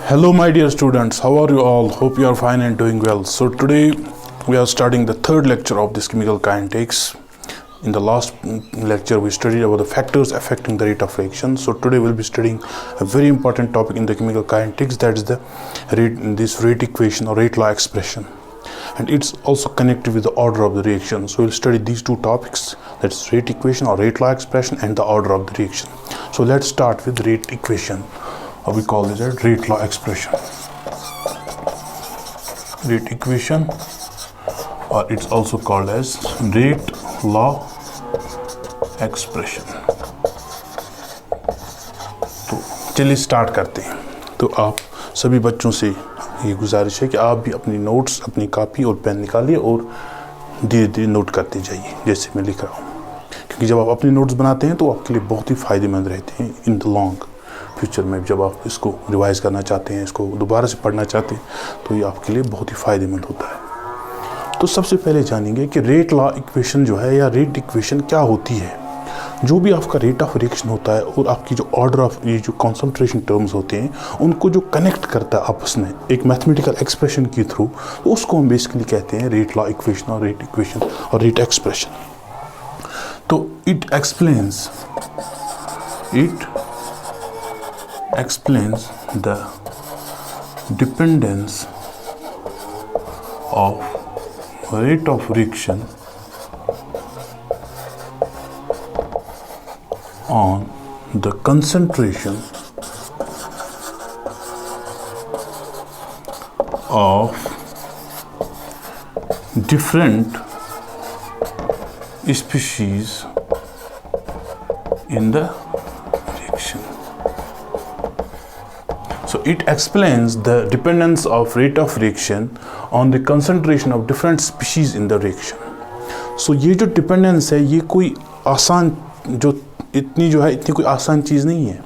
Hello my dear students, how are you all? Hope you are fine and doing well. So today we are starting the third lecture of this chemical kinetics. In the last lecture we studied about the factors affecting the rate of reaction. So today we'll be studying a very important topic in the chemical kinetics, that is the rate equation or rate law expression. And it's also connected with the order of the reaction. So we'll study these two topics, that's rate equation or rate law expression and the order of the reaction. So let's start with rate equation, or we call this a rate law expression. Rate equation, or it's also called as rate law expression. तो चलिए start करते हैं. तो आप सभी बच्चों से ये गुजारिश है कि आप भी अपनी नोट्स, अपनी कॉपी और पेन निकालिए और धीरे धीरे नोट करते जाइए जैसे मैं लिख रहा हूँ, क्योंकि जब आप अपनी नोट्स बनाते हैं तो आपके लिए बहुत ही फ़ायदेमंद रहते हैं इन द लॉन्ग फ्यूचर में. जब आप इसको रिवाइज करना चाहते हैं, इसको दोबारा से पढ़ना चाहते हैं, तो ये आपके लिए बहुत ही फ़ायदेमंद होता है. तो सबसे पहले जानेंगे कि रेट लॉ इक्वेशन जो है या रेट इक्वेशन क्या होती है. जो भी आपका रेट ऑफ रिएक्शन होता है और आपकी जो ऑर्डर ऑफ ये जो कॉन्सेंट्रेशन टर्म्स होते हैं उनको जो कनेक्ट करता है आपस में एक मैथमेटिकल एक्सप्रेशन के थ्रू, तो उसको हम बेसिकली कहते हैं रेट लॉ इक्वेशन और रेट इक्वेशन और रेट एक्सप्रेशन. तो it explains the dependence of rate of reaction on the concentration of different species in the reaction. So it explains the dependence of rate of reaction on the concentration of different species in the reaction. So ये जो dependence है ये कोई आसान इतनी कोई आसान चीज़ नहीं है.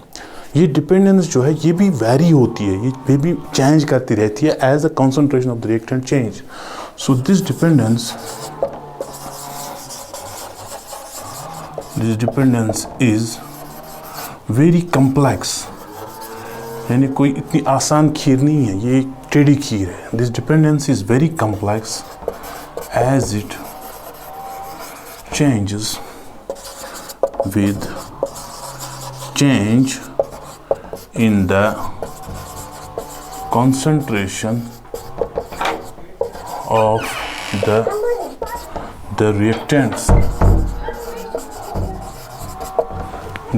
ये dependence जो है ये भी vary होती है, ये भी change करती रहती है as the concentration of the reactant change. So this dependence is very complex. यानी कोई इतनी आसान खीर नहीं है, ये एक टेढ़ी खीर है. This dependence is very complex as it changes with change in the concentration of the reactants.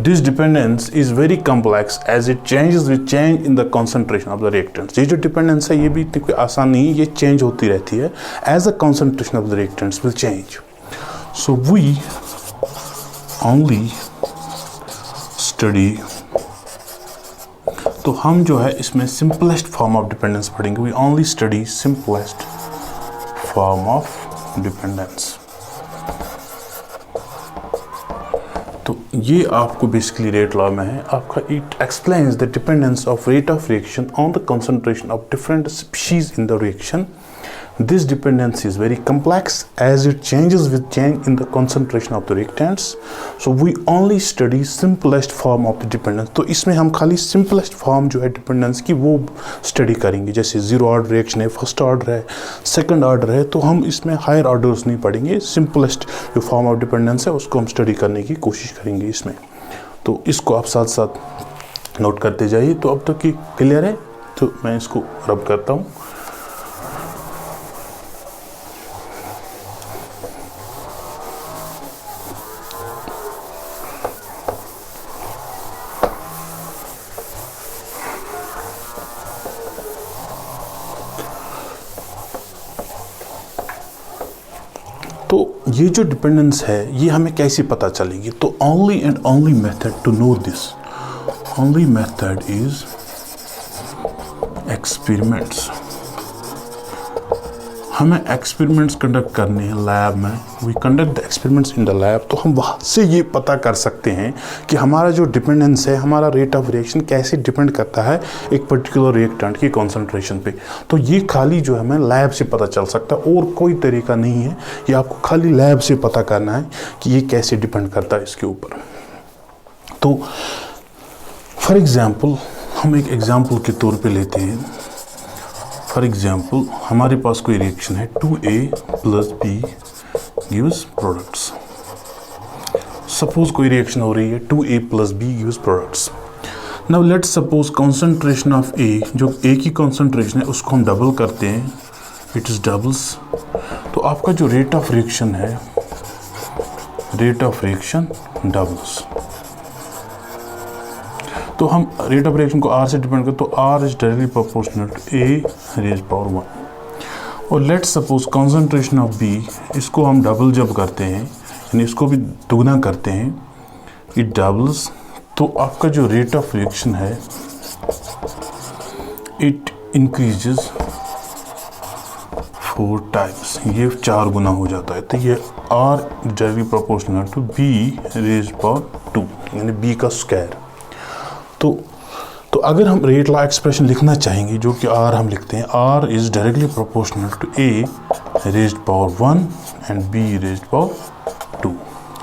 This dependence is very complex as it changes with change in the concentration of the reactants. ये जो dependence है ये भी इतनी कोई आसान नहीं है, ये change होती रहती है as the concentration of the reactants will change. So we only study, तो हम जो है इसमें simplest form of dependence पढ़ेंगे. We only study simplest form of dependence. तो ये आपको बेसिकली रेट लॉ में है आपका. It explains the dependence of rate of reaction on the concentration of different species in the reaction. This dependence is very complex as it changes with change in the concentration of the reactants. So we only study simplest form of the dependence. तो इसमें हम खाली simplest form जो है dependence की वो study करेंगे. जैसे zero order reaction है, first order है, second order है, तो हम इसमें higher orders नहीं पढ़ेंगे. simplest जो form of dependence है उसको हम study करने की कोशिश करेंगे इसमें. तो इसको आप साथ साथ नोट करते जाइए. तो अब तक ये क्लियर है, तो मैं इसको रब करता हूँ. तो ये जो डिपेंडेंस है ये हमें कैसे पता चलेगी. तो only and only method to know this, only method is experiments. हमें एक्सपेरिमेंट्स कंडक्ट करने हैं लैब में. We conduct the experiments in the lab. तो हम वहाँ से ये पता कर सकते हैं कि हमारा जो डिपेंडेंस है, हमारा रेट ऑफ रिएक्शन कैसे डिपेंड करता है एक पर्टिकुलर रिएक्टेंट की कॉन्सेंट्रेशन पे. तो ये खाली जो है हमें लैब से पता चल सकता है और कोई तरीका नहीं है. ये आपको खाली लैब से पता करना है कि ये कैसे डिपेंड करता है इसके ऊपर. तो फॉर एग्जाम्पल हम एक एग्जाम्पल के तौर पे लेते हैं। फॉर एग्जाम्पल हमारे पास कोई रिएक्शन है 2A + B gives products. Suppose कोई रिएक्शन हो रही है 2A + B gives products. Now let's suppose concentration of A, जो A की कॉन्सेंट्रेशन है उसको हम डबल करते हैं, इट इज डबल्स, तो आपका जो रेट ऑफ रिएक्शन है, रेट ऑफ रिएक्शन डबल्स। तो हम रेट ऑफ रिएक्शन को R से डिपेंड करते, तो R is directly proportional to A⁻⁴ और let's suppose concentration of B, इसको हम डबल जब करते हैं यानी इसको भी दुगना करते हैं, इट डबल्स, तो आपका जो रेट ऑफ रिएक्शन है इट इंक्रीजेस 4 टाइम्स, ये 4 गुना हो जाता है। तो ये R directly proportional to B⁻², यानी B का स्क्वायर। तो अगर हम रेट लॉ एक्सप्रेशन लिखना चाहेंगे, जो कि R हम लिखते हैं, R is directly proportional to A⁻⁴ and B⁻²।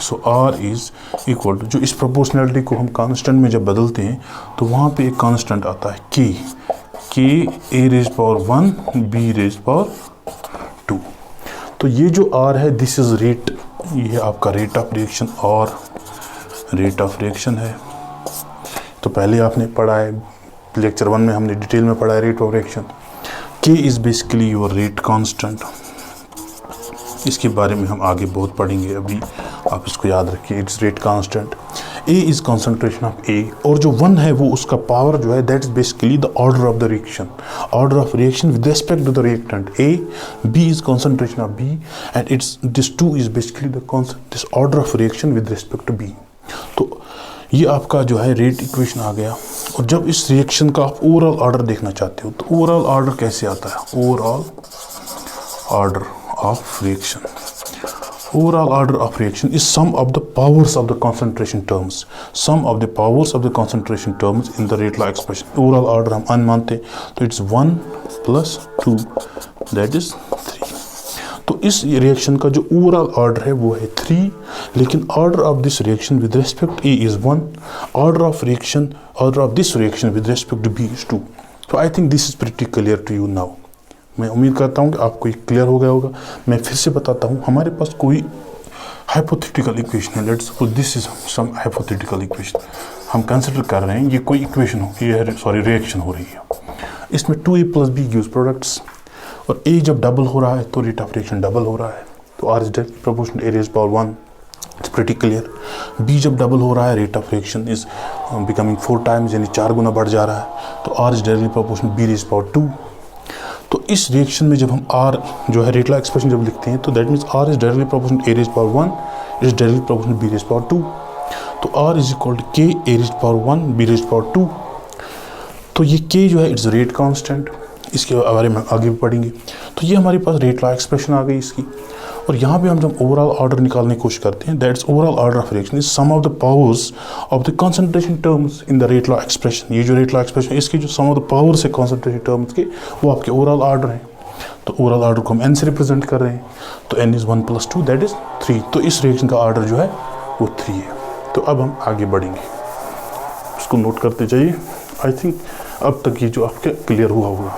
So R is equal to, जो इस प्रोपोर्शनलिटी को हम कांस्टेंट में जब बदलते हैं तो वहाँ पे एक कांस्टेंट आता है K A⁻⁴ B⁻²। तो ये जो R है दिस इज रेट, ये है आपका रेट ऑफ रिएक्शन और रेट ऑफ रिएक्शन है। तो पहले आपने पढ़ा है लेक्चर 1 में, हमने डिटेल में पढ़ा है rate of reaction. K is basically your rate constant, इसके बारे में हम आगे बहुत पढ़ेंगे, अभी आप इसको याद रखिए, it's rate constant. A is concentration of A, और जो 1 है वो उसका पावर जो है, that is basically the order of the reaction, order of reaction with respect to the reactant A। B is concentration of B and it's this 2 is basically this order of reaction with respect to B। तो ये आपका जो है rate equation आ गया। और जब इस reaction का आप ओवरऑल ऑर्डर देखना चाहते हो, तो ओवरऑल ऑर्डर कैसे आता है, overall order of reaction, overall order of reaction is sum of the powers of the concentration terms, sum of the powers of the concentration terms in the rate law expression। overall order हम n मानते हैं, तो it's 1 + 2 that is 3। तो इस reaction का जो overall order है वो है 3, लेकिन order of this reaction with respect A is 1, order of this reaction with respect to B is 2। तो I think this is pretty clear to you now. मैं उम्मीद करता हूँ कि आपको क्लियर हो गया होगा। मैं फिर से बताता हूँ, हमारे पास कोई हाइपोथेटिकल इक्वेशन है, let's suppose this is some hypothetical equation, हम कंसिडर कर रहे हैं ये कोई इक्वेशन हो, ये सॉरी रिएक्शन हो रही है, इसमें 2A + B गिव्स प्रोडक्ट्स, और A जब डबल हो रहा है तो रेट ऑफ रिएक्शन डबल हो रहा है, तो R is directly proportional A⁻⁴, it's pretty clear. B जब डबल हो रहा है rate of reaction is becoming 4 times, यानी 4 गुना बढ़ जा रहा है, तो R is directly proportional B⁻²। तो इस रिएक्शन में जब हम R जो है रेट लॉ एक्सप्रेशन जब लिखते हैं, तो that means R is directly proportional A⁻⁴, is directly proportional B⁻²। तो R is equal to K A⁻⁴ B⁻²। तो ये K जो है इट्स रेट कांस्टेंट, इसके बारे में आगे भी पढ़ेंगे। तो ये हमारे पास रेट लॉ एक्सप्रेशन आ गई इसकी। और यहाँ पे हम जब ओवरऑल ऑर्डर निकालने की कोशिश करते हैं, that's overall order of reaction is sum of the powers of the concentration terms in the rate law expression. ये जो रेट लॉ एक्सप्रेशन है, इसके जो सम ऑफ द पावर्स है कंसंट्रेशन टर्म्स के, वो आपके ओवरऑल ऑर्डर हैं। तो ओवरऑल ऑर्डर को हम n से रिप्रेजेंट कर रहे हैं, तो n इज 1 + 2 दैट इज 3। तो इस रिएक्शन का ऑर्डर जो है वो 3 है। तो अब हम आगे बढ़ेंगे, इसको नोट करते जाइए। आई थिंक अब तक ये जो आपके क्लियर हुआ होगा।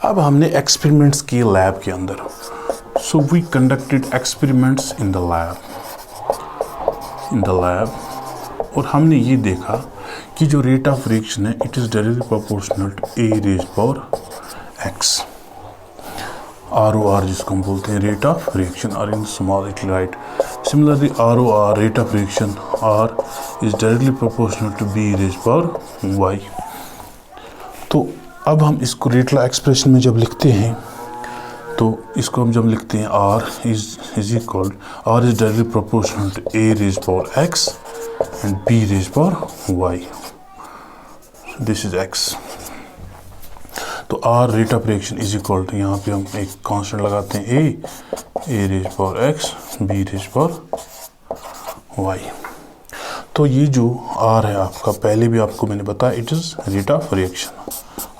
अब हमने एक्सपेरिमेंट्स किए लैब के अंदर। So we conducted experiments in the lab, और हमने ये देखा कि जो रेट ऑफ रिएक्शन है it is directly proportional to A⁻x, ROR जिसको हम बोलते हैं रेट ऑफ रिएक्शन, और in small it write. Similarly ROR rate of reaction R is directly proportional to B⁻y। तो अब हम इसको रेट लॉ एक्सप्रेशन में जब लिखते हैं, तो इसको हम जब लिखते हैं R is equal, R is directly proportional to A⁻x and B⁻y, this is x। तो R rate of reaction is equal to, यहाँ पे हम एक कांस्टेंट लगाते हैं A raise power X B raise power Y. तो ये जो आर है आपका, पहले भी आपको मैंने बताया, it is rate of reaction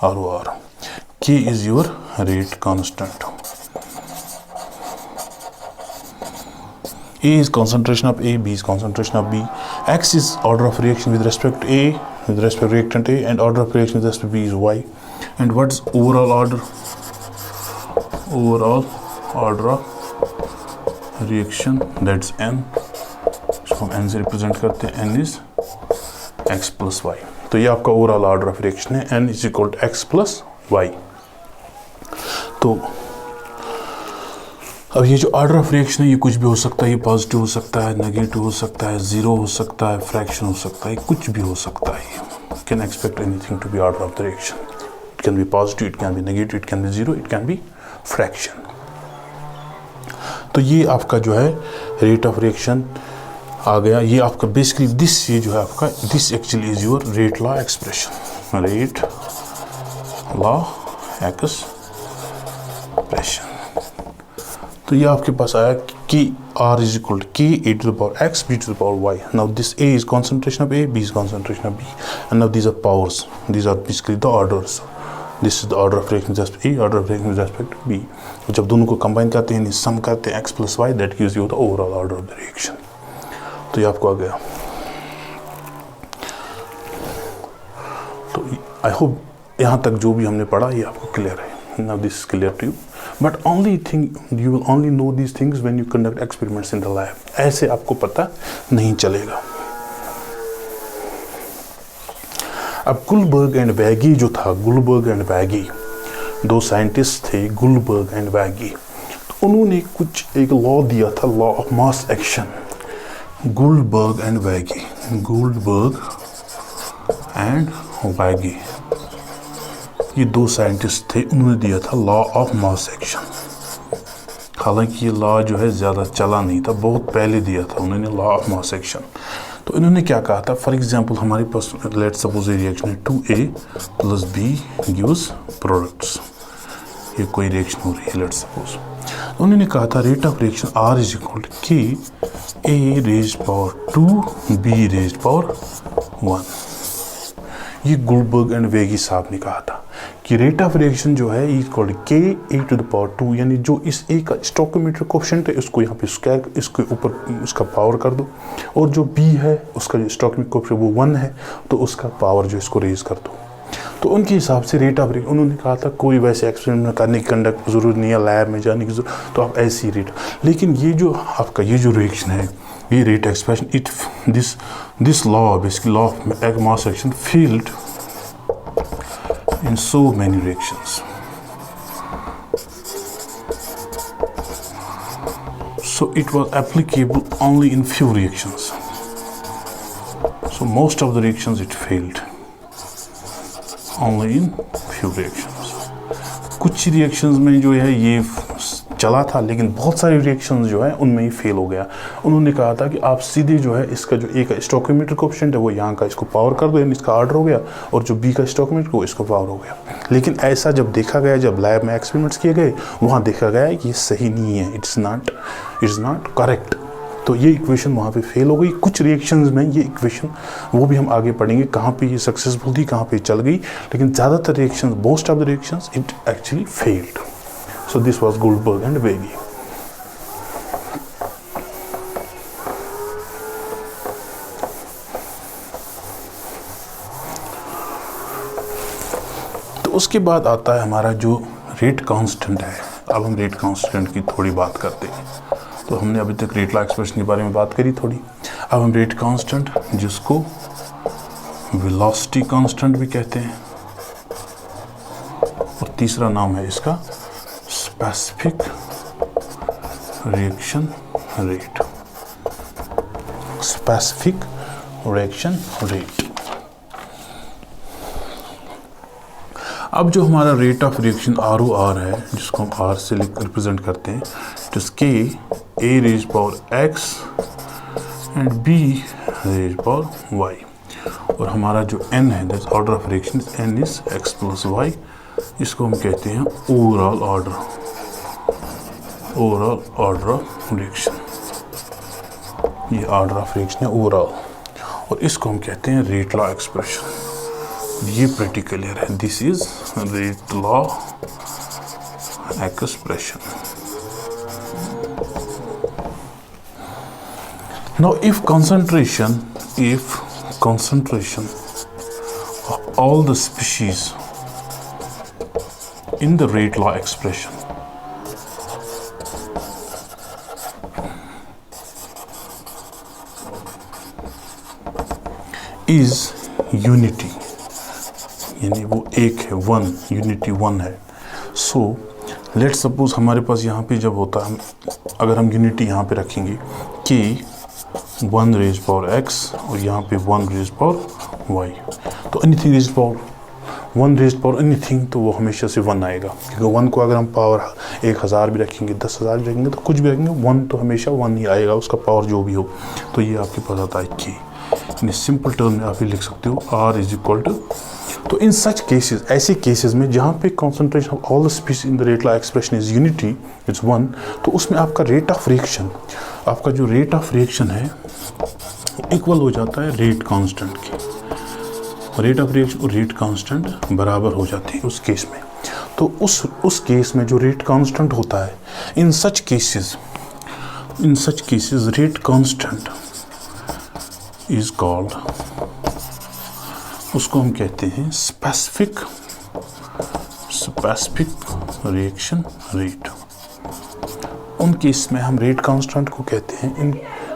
R O R. K is your rate constant, A is concentration of A, B is concentration of B, X is order of reaction with respect to A, with respect to reactant A, and order of reaction with respect to B is Y. And what is overall order? Overall order of reaction, that's N. इसको हम N से represent करते हैं, N is X plus Y. तो ये आपका overall order of reaction है, N is equal to X plus Y. तो अब ये जो ऑर्डर ऑफ रिएक्शन है ये कुछ भी हो सकता है, ये पॉजिटिव हो सकता है, नेगेटिव हो सकता है, जीरो हो सकता है, फ्रैक्शन हो सकता है, कुछ भी हो सकता है। You can expect anything to B order of the reaction. It can be positive, it can be negative, it can be zero, it can be fraction. तो ये आपका जो है रेट ऑफ रिएक्शन आ गया। ये आपका बेसिकली दिस, ये जो है आपका this actually is your rate law expression, rate law expression. तो ये आपके पास आया कि R is equal to K A to the power X B to the power Y. Now this A is concentration of A, B is concentration of B, and now these are powers. These are basically the orders. This is the order of reaction with respect to A, order of reaction with respect to B. जब दोनों को combine करते हैं, सम करते हैं X plus Y, that gives you the overall order of the reaction. तो ये आपको आ गया। तो I hope यहाँ तक जो भी हमने पढ़ा ये आपको क्लियर है। Now this is clear to you. But only thing you will only know these things when you conduct experiments in the lab. ऐसे आपको पता नहीं चलेगा। अब गुलबर्ग एंड वैगी जो था, गुलबर्ग एंड वैगी, दो साइंटिस्ट थे, गुलबर्ग एंड वैगी। तो उन्होंने कुछ एक लॉ दिया था, law of mass action. Guldberg and Waage, Guldberg and Waage, ये दो साइंटिस्ट थे, उन्होंने दिया था लॉ ऑफ मास एक्शन। हालांकि ये लॉ जो है ज़्यादा चला नहीं था, बहुत पहले दिया था उन्होंने लॉ ऑफ मास एक्शन। तो इन्होंने क्या कहा था, फॉर एग्जांपल हमारे पास लेट सपोज ये रिएक्शन है 2A plus B gives products, ये कोई रिएक्शन हो रही है लेट सपोज। तो उन्होंने कहा था rate of reaction R is equal to K A raise power 2 B raise power 1। ये गुलबर्ग एंड वेगी साहब ने कहा था कि रेट ऑफ रिएक्शन जो है इक्वल के ए टू द पावर 2, यानी जो इस ए का स्टोइकोमेट्रिक कोएफिशिएंट है उसको यहाँ पे स्क्वायर, इसके ऊपर उसका पावर कर दो, और जो बी है उसका जो स्टोइकोमेट्रिक कोएफिशिएंट वो 1 है तो उसका पावर जो इसको रेज कर दो। तो उनके हिसाब से रेट ऑफ रिएक्शन, उन्होंने कहा था कोई वैसे एक्सपेरिमेंट करने की कंडक्ट जरूरत नहीं है, लैब में जाने की जरूरत, तो आप ऐसे ही रेट। लेकिन ये जो आपका ये जो रिएक्शन है, ये rate expression, it this law basically law of mass action failed in so many reactions. So it was applicable only in few reactions. So most of the reactions it failed. Only in few reactions. कुछ reactions में जो है ये चला था, लेकिन बहुत सारे रिएक्शंस जो है उनमें ही फेल हो गया। उन्होंने कहा था कि आप सीधे जो है इसका जो ए का स्टोइकोमेट्रिक कोएफिशिएंट है वो यहाँ का इसको पावर कर दो, यानी इसका ऑर्डर हो गया, और जो बी का स्टोइकोमेट्रिक वो इसको पावर हो गया। लेकिन ऐसा जब देखा गया, जब लैब में एक्सपेरिमेंट्स किए गए, वहाँ देखा गया कि ये सही नहीं है, इट्स नॉट करेक्ट। तो ये इक्वेशन वहाँ पे फेल हो गई। कुछ रिएक्शंस में ये इक्वेशन, वो भी हम आगे पढ़ेंगे कहाँ पे ये सक्सेसफुल थी, कहाँ पे चल गई, लेकिन ज़्यादातर reactions, most of the reactions it actually failed. So this was Guldberg and Waage. तो उसके बाद आता है हमारा जो रेट कांस्टेंट है। अब हम रेट कांस्टेंट की थोड़ी बात करते हैं। तो हमने अभी तक रेट लॉ एक्सप्रेशन के बारे में बात करी थोड़ी। अब हम रेट कांस्टेंट, जिसको वेलोसिटी कांस्टेंट भी कहते हैं, और तीसरा नाम है इसका specific reaction rate, specific reaction rate. अब जो हमारा रेट ऑफ रिएक्शन ROR है, जिसको हम R से रिप्रेजेंट करते हैं, जिसके A raise power X and B raise power Y, और हमारा जो N है, that's order of reaction, N is X plus Y इसको हम कहते हैं ओवरऑल ऑर्डर ऑफ रिएक्शन। ये ऑर्डर ऑफ रिएक्शन है ओवरऑल, और इसको हम कहते हैं रेट लॉ एक्सप्रेशन। ये pretty clear है, this is rate law expression. Now if concentration of all the species in the rate law expression is unity, यानी वो एक है, वन, यूनिटी वन है। सो लेट सपोज हमारे पास यहाँ पे जब होता है, अगर हम यूनिटी यहाँ पे रखेंगे कि 1 raised power x और यहाँ पे 1 raised power y, तो anything raised power 1 raised power anything, तो वो हमेशा से 1 आएगा, क्योंकि 1 को अगर हम पावर 1000 भी रखेंगे, 10,000 भी रखेंगे, तो कुछ भी रखेंगे 1 तो हमेशा 1 ही आएगा, उसका पावर जो भी हो। तो ये आपके पास आता है k। इन सिंपल टर्म में आप ये लिख सकते हो r इज इक्वल टू, तो इन सच केसेस, ऐसे केसेस में जहाँ पे concentration of all the species in the rate law expression is unity, it's 1, तो उसमें आपका रेट ऑफ रिएक्शन, आपका जो रेट ऑफ रिएक्शन है इक्वल हो जाता है रेट कांस्टेंट के। रेट ऑफ रिएक्शन और रेट कांस्टेंट बराबर हो जाते हैं उस केस में। तो उस केस में जो रेट कांस्टेंट होता है, in such cases rate constant is called, उसको हम कहते हैं स्पेसिफिक रिएक्शन रेट। उन केस में हम रेट कांस्टेंट को कहते हैं, in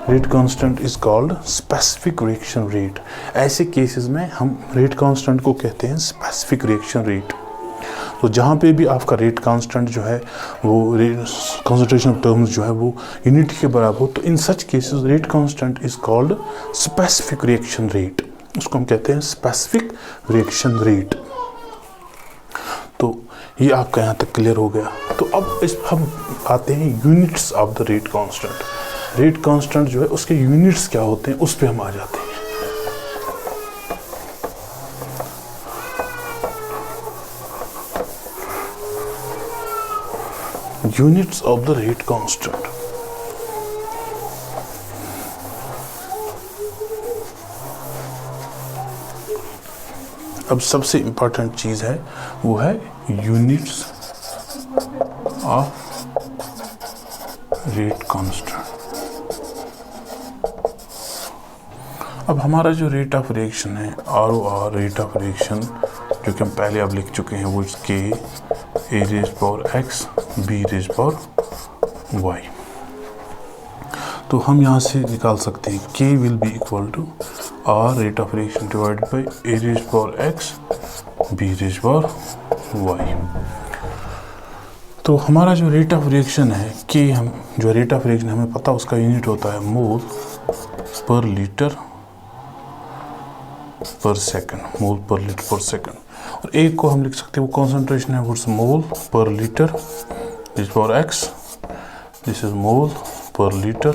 rate constant is called specific reaction rate. ऐसे केसेस में हम रेट कांस्टेंट को कहते हैं स्पेसिफिक रिएक्शन रेट। तो जहाँ पे भी आपका रेट कांस्टेंट जो है वो कंसंट्रेशन ऑफ टर्म्स जो है वो यूनिटी के बराबर हो, तो in such cases rate constant is called specific reaction rate, उसको हम कहते हैं स्पेसिफिक रिएक्शन रेट। तो ये आपका यहाँ तक क्लियर हो गया। तो अब हम आते हैं units of the rate constant. Rate constant जो है उसके यूनिट्स क्या होते हैं, उस पे हम आ जाते हैं। Units of the rate constant. अब सबसे इंपॉर्टेंट चीज है वो है यूनिट्स ऑफ रेट कांस्टेंट। अब हमारा जो रेट ऑफ रिएक्शन है, ROR रेट ऑफ रिएक्शन, जो कि हम पहले अब लिख चुके हैं, वो के A raised power x B raised power y। तो हम यहाँ से निकाल सकते हैं K will be equal to R rate of reaction divided by A raised power x B raised power y। तो हमारा जो रेट ऑफ रिएक्शन है K, हम जो रेट ऑफ रिएक्शन हमें पता उसका यूनिट होता है मोल पर लीटर पर सेकंड, मोल पर लीटर पर सेकंड। और एक को हम लिख सकते हैं, वो कॉन्सेंट्रेशन है, वो mole per litre raise power x, this is mole per litre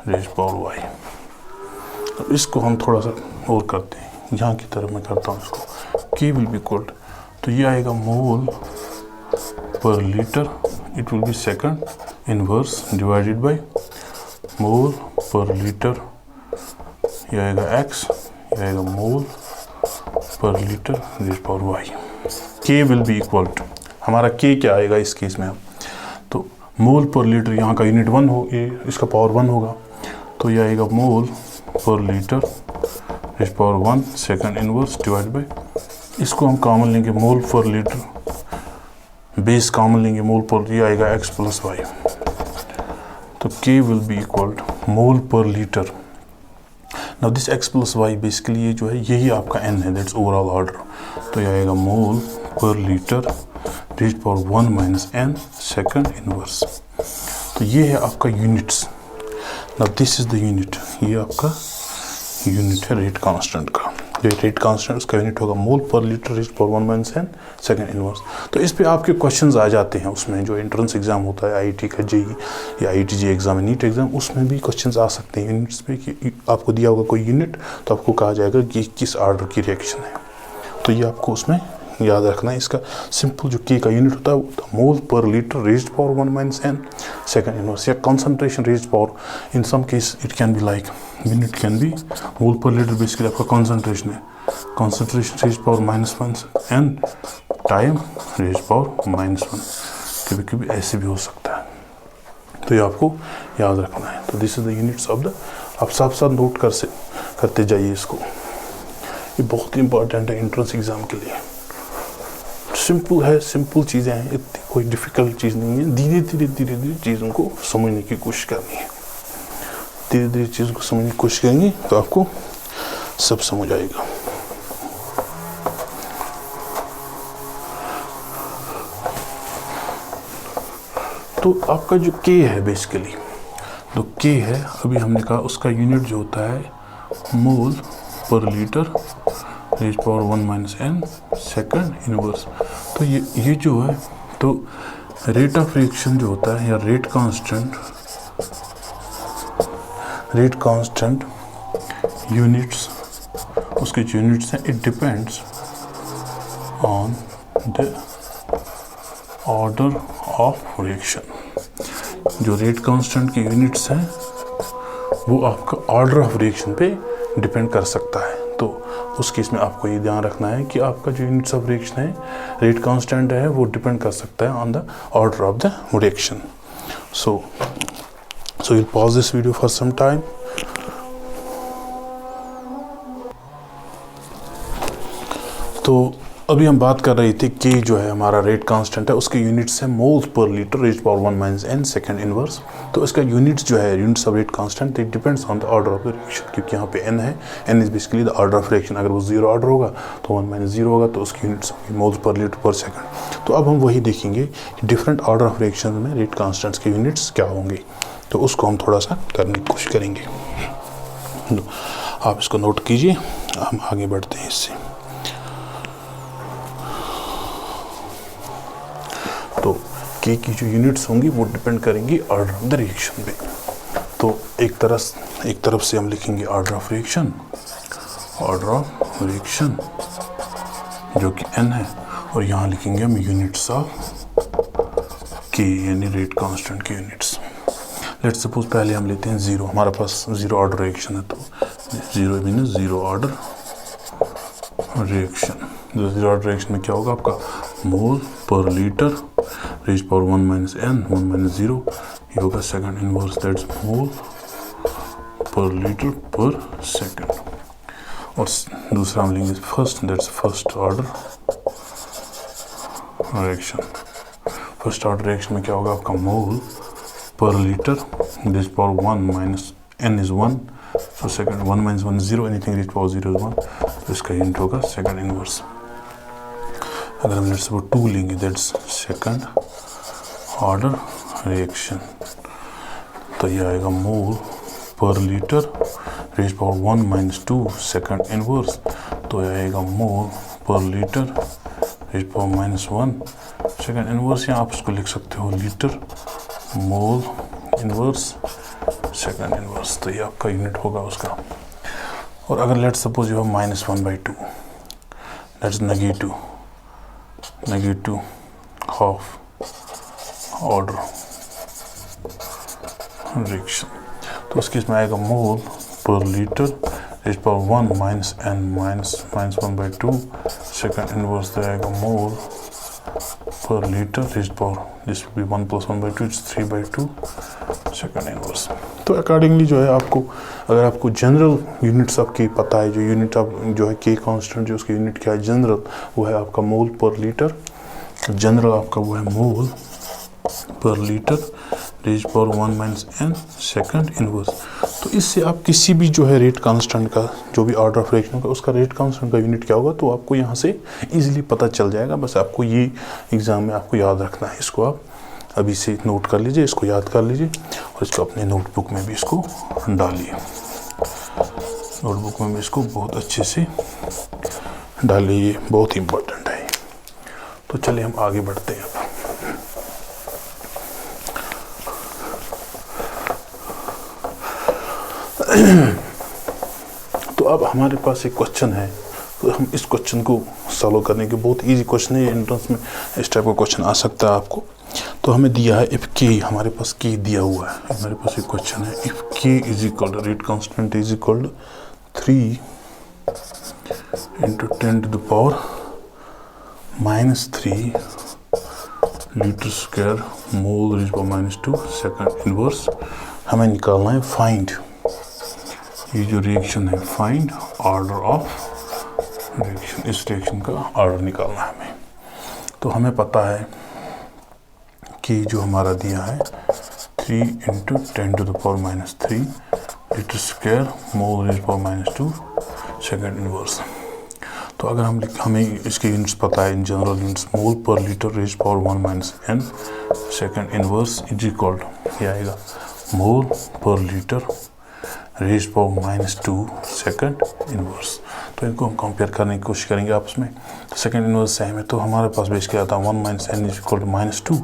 raise power y। अब इसको हम थोड़ा सा और करते हैं, यहाँ की तरफ मैं करता हूँ इसको, K विल बी इक्वल, तो ये आएगा mole per litre, it will be second inverse divided by mole per litre, ये आएगा x, ये आएगा mole per litre raise power y। K will be equal to, हमारा K क्या आएगा इस केस में, तो मोल पर लीटर, यहाँ का यूनिट 1 हो, ये इसका पावर 1 होगा, तो ये आएगा mole per litre raise power 1 second inverse divide by, इसको हम कॉमन लेंगे, मोल पर लीटर बेस कॉमन लेंगे, मोल पर, ये आएगा x प्लस y, तो K will be equal to mole per litre. Now this x plus y basically ये जो है यही आपका n है, दैट्स ओवरऑल ऑर्डर, तो ये आएगा mole per litre raise power 1 minus n second inverse. तो ये है आपका units. Now this is the unit, ये आपका यूनिट है रेट कांस्टेंट का। जो रेट कांस्टेंट उसका यूनिट होगा मोल per litre raise power 1 minus n second inverse. तो इस पे आपके क्वेश्चंस आ जाते हैं, उसमें जो एंट्रेंस एग्जाम होता है IIT का JEE या IIT JEE exam, NEET exam, उसमें भी क्वेश्चंस आ सकते हैं यूनिट्स पे, कि आपको दिया होगा कोई यूनिट तो आपको कहा जाएगा कि किस ऑर्डर की रिएक्शन है, तो ये आपको उसमें याद रखना है इसका सिंपल जो के का यूनिट होता है वो mole per litre raised power 1 minus n second inverse, या concentration raised power in some case it can be like unit can be mole per litre, basically आपका कंसंट्रेशन है, concentration raised power -1 n time raised power -1, कभी कभी ऐसे भी हो सकता है, तो ये आपको याद रखना है। तो this is the units of the, आप साथ साथ नोट करते जाइए इसको, ये बहुत ही इंपॉर्टेंट है एंट्रेंस एग्जाम के लिए। सिंपल है, सिंपल चीज़ें हैं, इतनी कोई डिफिकल्ट चीज़ नहीं है। धीरे धीरे चीज़ों को समझने की कोशिश करनी है, धीरे धीरे चीज़ों को समझने की कोशिश करेंगे तो आपको सब समझ आएगा। तो आपका जो के है, बेसिकली तो के है, अभी हमने कहा उसका यूनिट जो होता है मोल per litre raise power 1 minus n second inverse. तो ये जो है, तो रेट ऑफ रिएक्शन जो होता है या रेट कांस्टेंट यूनिट्स, उसके यूनिट्स हैं, it depends on the order of reaction. जो रेट कांस्टेंट के यूनिट्स हैं वो आपका ऑर्डर ऑफ रिएक्शन पे डिपेंड कर सकता है। तो उस केस में आपको ये ध्यान रखना है कि आपका जो यूनिट्स ऑफ रिएक्शन है, रेट कांस्टेंट है, वो डिपेंड कर सकता है on the order of the reaction. So you'll pause this video for some time. तो अभी हम बात कर रहे थे कि जो है हमारा रेट कांस्टेंट है, उसके यूनिट्स है moles per litre raise power 1 minus n second inverse. तो इसका यूनिट्स जो है, units of rate constant, it depends on the order of the reaction, क्योंकि यहाँ पे n है, n is basically the order of reaction. अगर वो 0 ऑर्डर होगा तो 1 माइनस 0 होगा, तो उसकी यूनिट्स मोल्स पर लीटर पर सेकंड। तो अब हम वही देखेंगे कि डिफरेंट ऑर्डर ऑफ रिएक्शन में रेट कांस्टेंट्स के यूनिट्स क्या होंगे, तो उसको हम थोड़ा सा करने की कोशिश करेंगे। आप इसको नोट कीजिए, हम आगे बढ़ते हैं इससे। तो के की जो यूनिट्स होंगी वो डिपेंड करेंगी ऑर्डर ऑफ द रिएक्शन पे। तो एक तरफ से हम लिखेंगे ऑर्डर ऑफ रिएक्शन जो कि n है, और यहाँ लिखेंगे हम यूनिट्स ऑफ के, यानी रेट कांस्टेंट के यूनिट्स। लेट्स सपोज पहले हम लेते हैं 0, हमारे पास 0 ऑर्डर रिएक्शन है, तो 0 means 0 order reaction. 0 order reaction में क्या होगा आपका मोल per litre raise power 1 minus n 1 minus 0, ये होगा second inverse, that's mole per litre पर सेकंड। और दूसरा हम लेंगे first, that's first order reaction. First order reaction में क्या होगा आपका मोल per litre raise power 1 minus n is 1, so second 1 minus 1 is 0, anything raised power 0 is 1, तो इसका यूनिट होगा सेकंड इनवर्स। अगर हम लेट्स सपोज 2 लेंगे, दैट्स सेकंड ऑर्डर रिएक्शन, तो ये आएगा mole per litre raise power 1 minus 2 second inverse, तो ये आएगा mole per litre raise power minus 1 second inverse, या आप इसको लिख सकते हो litre mole inverse second inverse. तो ये आपका यूनिट होगा उसका। और अगर let's suppose you have -1/2, that's negative half order reaction, तो उस केस में आएगा mole per litre raise power 1 minus n minus -1/2 second inverse, तो आएगा mole per litre raise power, this will be 1 + 1/2, it's 3/2 second inverse. तो accordingly जो है आपको, अगर आपको जनरल यूनिट्स आपकी पता है, जो यूनिट आप जो है के कांस्टेंट, जो उसकी यूनिट क्या है जनरल, वो है आपका मोल पर लीटर। जनरल आपका वो है मोल per litre raise power 1 minus n second inverse. तो इससे आप किसी भी जो है रेट कांस्टेंट का, जो भी ऑर्डर ऑफ रिएक्शन का, उसका रेट कांस्टेंट का यूनिट क्या होगा, तो आपको यहाँ से इजीली पता चल जाएगा। बस आपको ये एग्जाम में आपको याद रखना है, इसको आप अभी से नोट कर लीजिए, इसको याद कर लीजिए, और इसको अपने नोटबुक में भी इसको डालिए। नोटबुक में भी इसको बहुत अच्छे से डालिए, बहुत इम्पोर्टेंट है। तो चलिए हम आगे बढ़ते हैं। तो अब हमारे पास एक क्वेश्चन है, तो हम इस क्वेश्चन को सॉल्व करने के, बहुत इजी क्वेश्चन है, एंट्रेंस में इस टाइप का क्वेश्चन आ सकता है आपको। तो हमें दिया है इफ के, हमारे पास के दिया हुआ है, हमारे पास एक क्वेश्चन है if K is equal to rate constant is equal to 3 into 10 to the power -3 litre square mole raise power -2 second inverse. हमें निकालना है फाइंड, ये जो रिएक्शन है फाइंड ऑर्डर ऑफ रिएक्शन, इस रिएक्शन का ऑर्डर निकालना है हमें। तो हमें पता है कि जो हमारा दिया है 3 into 10 to the power -3 litre square mole raise power -2 second inverse. तो अगर हमें इसके यूनिट्स पता है, in general units mole per litre raise power 1 - n second inverse is equal to, ये आएगा mole per litre raise power -2 second inverse. तो इनको हम कंपेयर करने की कोशिश करेंगे आपस में। तो सेकंड इनवर्स सेम है, तो हमारे पास बेस क्या आता है 1 - n इज इक्वल टू -2,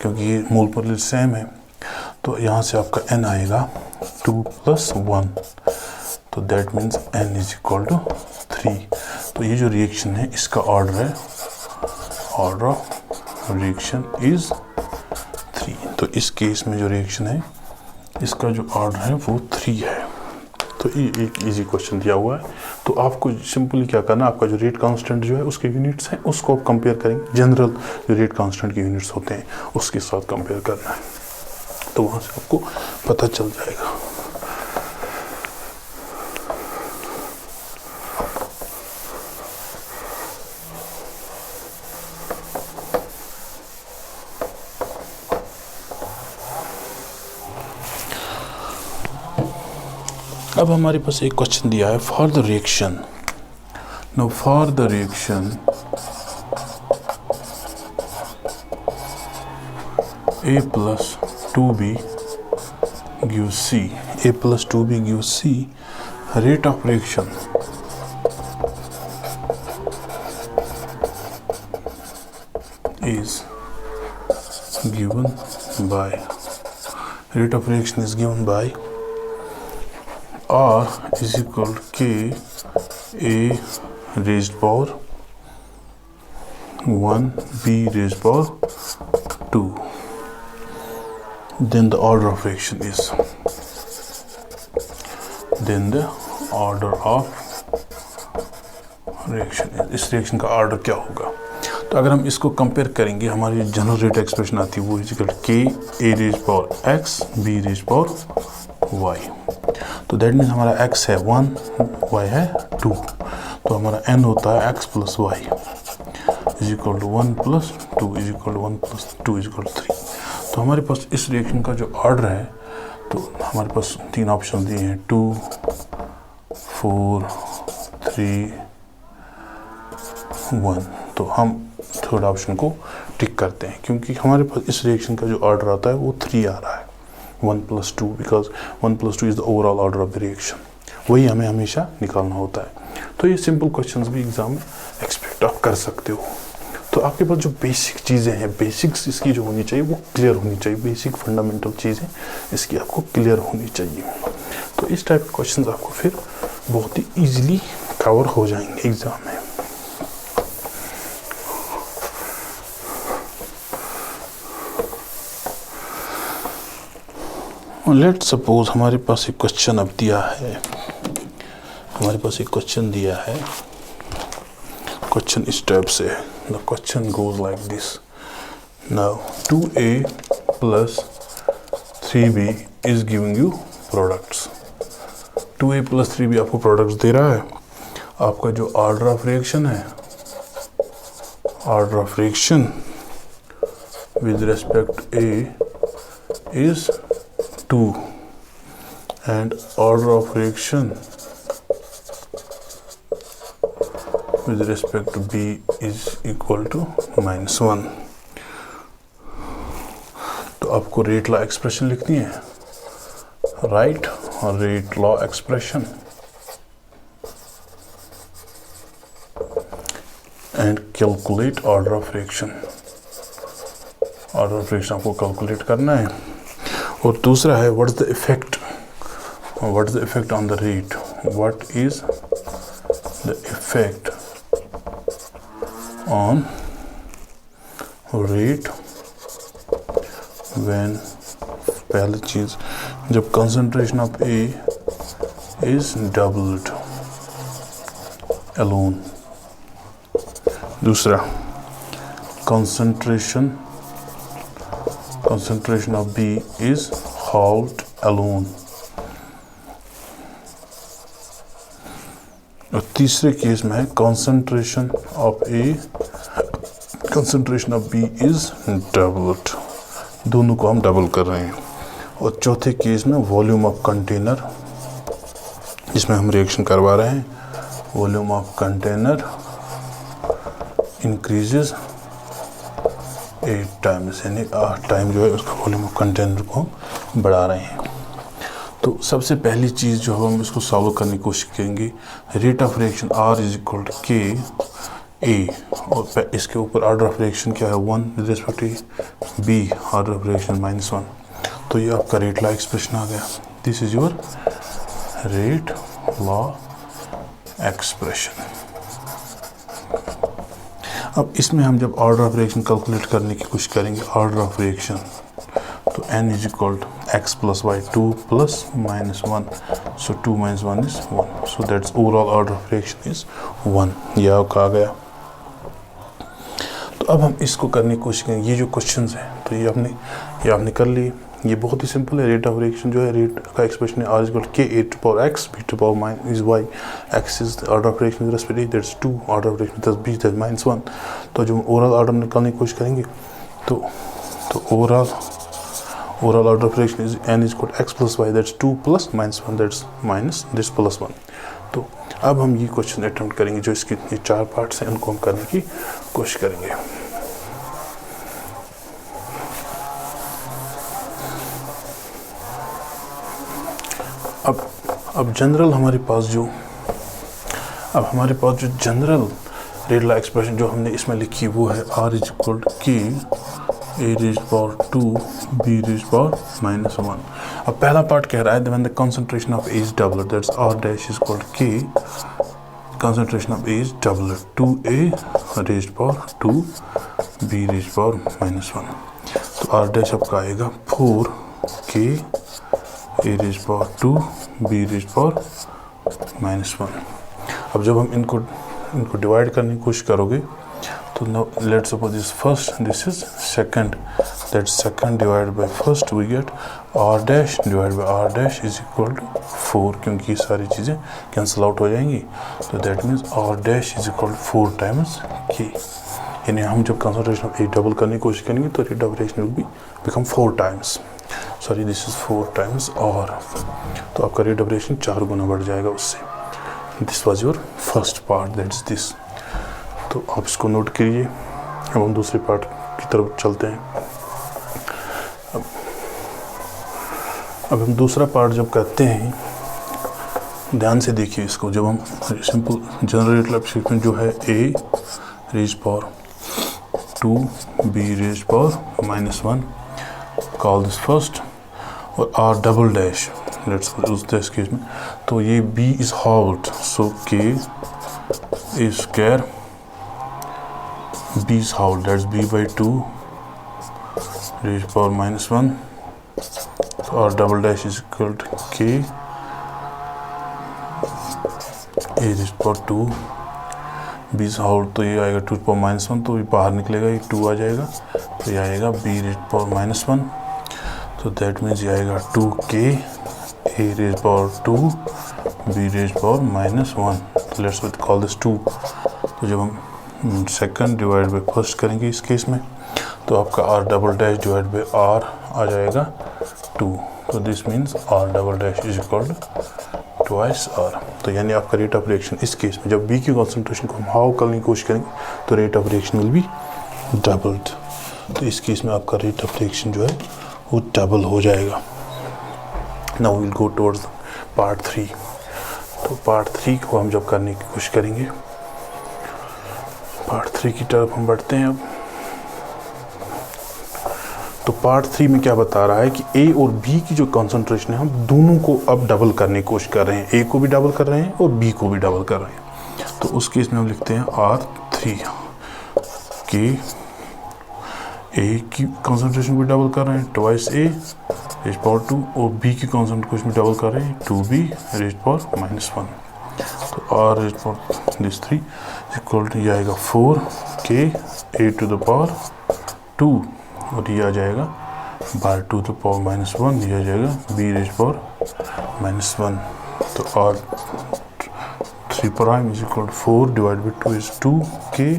क्योंकि ये मोल पर लीटर सेम है। तो यहाँ से आपका n आएगा 2 + 1, तो that means n is equal to 3। तो ये जो रिएक्शन है इसका ऑर्डर है, ऑर्डर ऑफ रिएक्शन इज 3। तो इस केस में जो रिएक्शन है इसका जो ऑर्डर है वो 3 है। तो ये एक इजी क्वेश्चन दिया हुआ है। तो आपको सिंपली क्या करना है, आपका जो रेट कांस्टेंट जो है उसके यूनिट्स हैं उसको आप कंपेयर करेंगे, जनरल जो रेट कांस्टेंट के यूनिट्स होते हैं उसके साथ कंपेयर करना है, तो वहाँ से आपको पता चल जाएगा। अब हमारे पास एक क्वेश्चन दिया है for the reaction. Now for the reaction A + 2B gives C, A + 2B gives C, rate of reaction is given by, rate of reaction is given by R is equal to K A raised power 1 B raised power 2. Then the order of reaction is, then the order of reaction is, इस reaction का order क्या होगा। तो अगर हम इसको compare करेंगे, हमारी जनरल रेट एक्सप्रेशन आती है वो is equal K A raised power X B raised power Y। तो दैट मीन्स हमारा x है 1, y है 2, तो हमारा n होता है x + y is equal to 1 + 2 is equal to 1 + 2 is equal to 3। तो हमारे पास इस रिएक्शन का जो ऑर्डर है, तो हमारे पास 3 ऑप्शन दिए हैं 2 4 3 1। तो हम थर्ड ऑप्शन को टिक करते हैं, क्योंकि हमारे पास इस रिएक्शन का जो ऑर्डर आता है वो 3 आ रहा है, 1 + 2, because 1 + 2 is the overall order of the reaction, वही हमें हमेशा निकालना होता है। तो ये सिंपल क्वेश्चंस भी एग्जाम में एक्सपेक्ट आप कर सकते हो। तो आपके पास जो बेसिक चीज़ें हैं, बेसिक्स इसकी जो होनी चाहिए वो क्लियर होनी चाहिए, बेसिक फंडामेंटल चीज़ें इसकी आपको क्लियर होनी चाहिए। तो इस टाइप के क्वेश्चंस आपको फिर बहुत ही ईजिली कवर हो जाएंगे एग्जाम में। लेट सपोज हमारे पास एक क्वेश्चन अब दिया है, हमारे पास एक क्वेश्चन दिया है, क्वेश्चन इस टाइप से है। The question goes like this, now 2A + 3B is giving you products. 2A + 3B आपको प्रोडक्ट्स दे रहा है। आपका जो ऑर्डर ऑफ रिएक्शन है, order of reaction with respect A is 2 and order of reaction with respect to B is equal to -1। तो आपको rate law expression लिखनी है, right rate law expression and calculate order of reaction. Order of reaction आपको calculate करना है। और दूसरा है what is the effect on the rate, what is the effect on rate when, पहली चीज जब concentration of A is doubled alone. दूसरा, concentration of B is halved alone। और तीसरे केस में है concentration of B is doubled। दोनों को हम डबल कर रहे हैं। और चौथे केस में वॉल्यूम ऑफ कंटेनर, जिसमें हम रिएक्शन करवा रहे हैं, volume of container increases 8 times, यानी 8 टाइम जो है उसका वॉल्यूम ऑफ कंटेनर को हम बढ़ा रहे हैं। तो सबसे पहली चीज़ जो हम इसको सॉल्व करने की कोशिश करेंगे, rate of reaction R is equal to K A, और इसके ऊपर ऑर्डर ऑफ रिएक्शन क्या है 1 with respect to B, order of reaction -1। तो ये आपका रेट लॉ एक्सप्रेशन आ गया। This is your rate law expression. अब इसमें हम जब ऑर्डर ऑफ रिएक्शन कैलकुलेट करने की कोशिश करेंगे, ऑर्डर ऑफ रिएक्शन, तो n is equal to x plus y 2 plus -1, so 2 - 1 is 1, so that's overall order of reaction is 1। यह कहा गया। तो अब हम इसको करने की कोशिश करेंगे। ये जो क्वेश्चन है तो ये आपने कर ली। ये बहुत ही सिंपल है। रेट ऑफ रिएक्शन जो है, रेट का एक्सप्रेशन है R is equal to K A to power X B to power minus Y, X is order of reaction respect that's 2, order of reaction that's B that's -1। तो जो overall order निकालने की कोशिश करेंगे तो overall order of reaction is n is equal to x plus y that's 2 plus -1 that's minus this plus 1। तो अब हम ये क्वेश्चन अटेम्प्ट करेंगे, जो इसके ये 4 पार्ट्स हैं उनको हम करने की कोशिश करेंगे। अब जनरल हमारे पास जो जनरल रेट लॉ एक्सप्रेशन जो हमने इसमें लिखी वो है R is equal to K A raise power 2 B raise power -1। अब पहला पार्ट कह रहा है when the concentration of A is doubled that's R dash is equal to K concentration of A is doubled 2A raise power 2 B raise power -1। तो R dash आपका आएगा 4K A raise power 2 B raise power -1। अब जब हम इनको divide करने की कोशिश करोगे तो let's suppose this first, this is second, that second divide by first we get R dash divide by R dash is equal to 4, क्योंकि ये सारी चीज़ें कैंसिल आउट हो जाएंगी। तो that means R dash is equal to 4 times K। यानी हम जब कंसंट्रेशन ऑफ A डबल करने की कोशिश करेंगे तो rate of reaction will be become 4 times, sorry this is 4 times R। तो आपका रेट ऑफ रिएक्शन 4 गुना बढ़ जाएगा उससे। This was your first part, that's this. तो आप इसको नोट करिए। अब हम दूसरे पार्ट की तरफ चलते हैं। अब हम दूसरा पार्ट जब करते हैं, ध्यान से देखिए इसको। जब हम simple general rate law expression जो है A raise power 2 B raise power -1, call this first, और R double dash let's use this case में, तो ये B is halved, so K A square B is halved, that's B by 2 raised power -1, so R double dash is equal to K A raised power 2 B is halved, तो ये आएगा 2 power -1, तो ये बाहर निकलेगा, ये 2 आ जाएगा, तो ये आएगा B raised power -1, तो दैट मीन्स ये आएगा 2K A raised power 2 B raised power -1। तो लेट्स कॉल दिस 2। तो जब हम सेकंड डिवाइड बाय फर्स्ट करेंगे इस केस में, तो आपका R double dash divide by R आ जाएगा 2। तो this means R double dash is equal to twice R। तो यानी आपका रेट ऑफ रिएक्शन इस केस में जब B की कॉन्सेंट्रेशन को हम हाउ करने की कोशिश करेंगे तो rate of reaction will B doubled. तो इस केस में आपका रेट ऑफ रिएक्शन जो है वो डबल हो जाएगा। Now will go towards part 3। तो पार्ट 3 को हम जब करने की कोशिश करेंगे, पार्ट 3 की तरफ हम बढ़ते हैं। अब तो पार्ट 3 में क्या बता रहा है कि A और B की जो कंसंट्रेशन है हम दोनों को अब डबल करने की कोशिश कर रहे हैं। A को भी डबल कर रहे हैं और B को भी डबल कर रहे हैं। तो उस केस में हम लिखते हैं R3 के A की कॉन्सेंट्रेशन को डबल कर रहे हैं ट्वाइस A रेज पावर 2 और B की कॉन्सेंट्रेशन को डबल कर रहे हैं 2B रेज पावर -1। तो R raise power this 3 equal to ये आएगा 4 के A टू द पावर 2 और ये आ जाएगा बाय 2 टू पावर -1, ये आ जाएगा B रेज पावर -1। तो R3 prime is equal to 4 divide by 2 is 2 के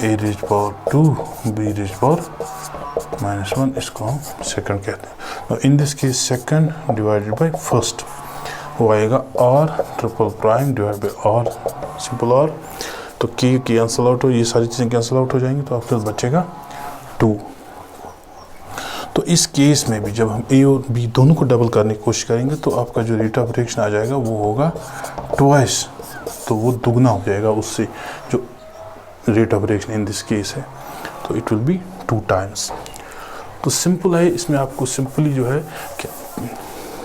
A raise power 2 B raise power -1, इसको हम सेकंड कहते हैं। In this case second divided by first वो आएगा R triple prime divide by R simple R। तो के कैंसिल आउट हो, ये सारी चीज़ें कैंसिल आउट हो जाएंगी, तो आपके पास बचेगा 2। तो इस केस में भी जब हम A और B दोनों को डबल करने की कोशिश करेंगे तो आपका जो रेट ऑफ रिएक्शन आ जाएगा वो होगा ट्वाइस, तो वो दुगना हो जाएगा उससे जो rate of reaction in this case है, तो इट विल बी 2 टाइम्स। तो सिंपल है, इसमें आपको सिंपली जो है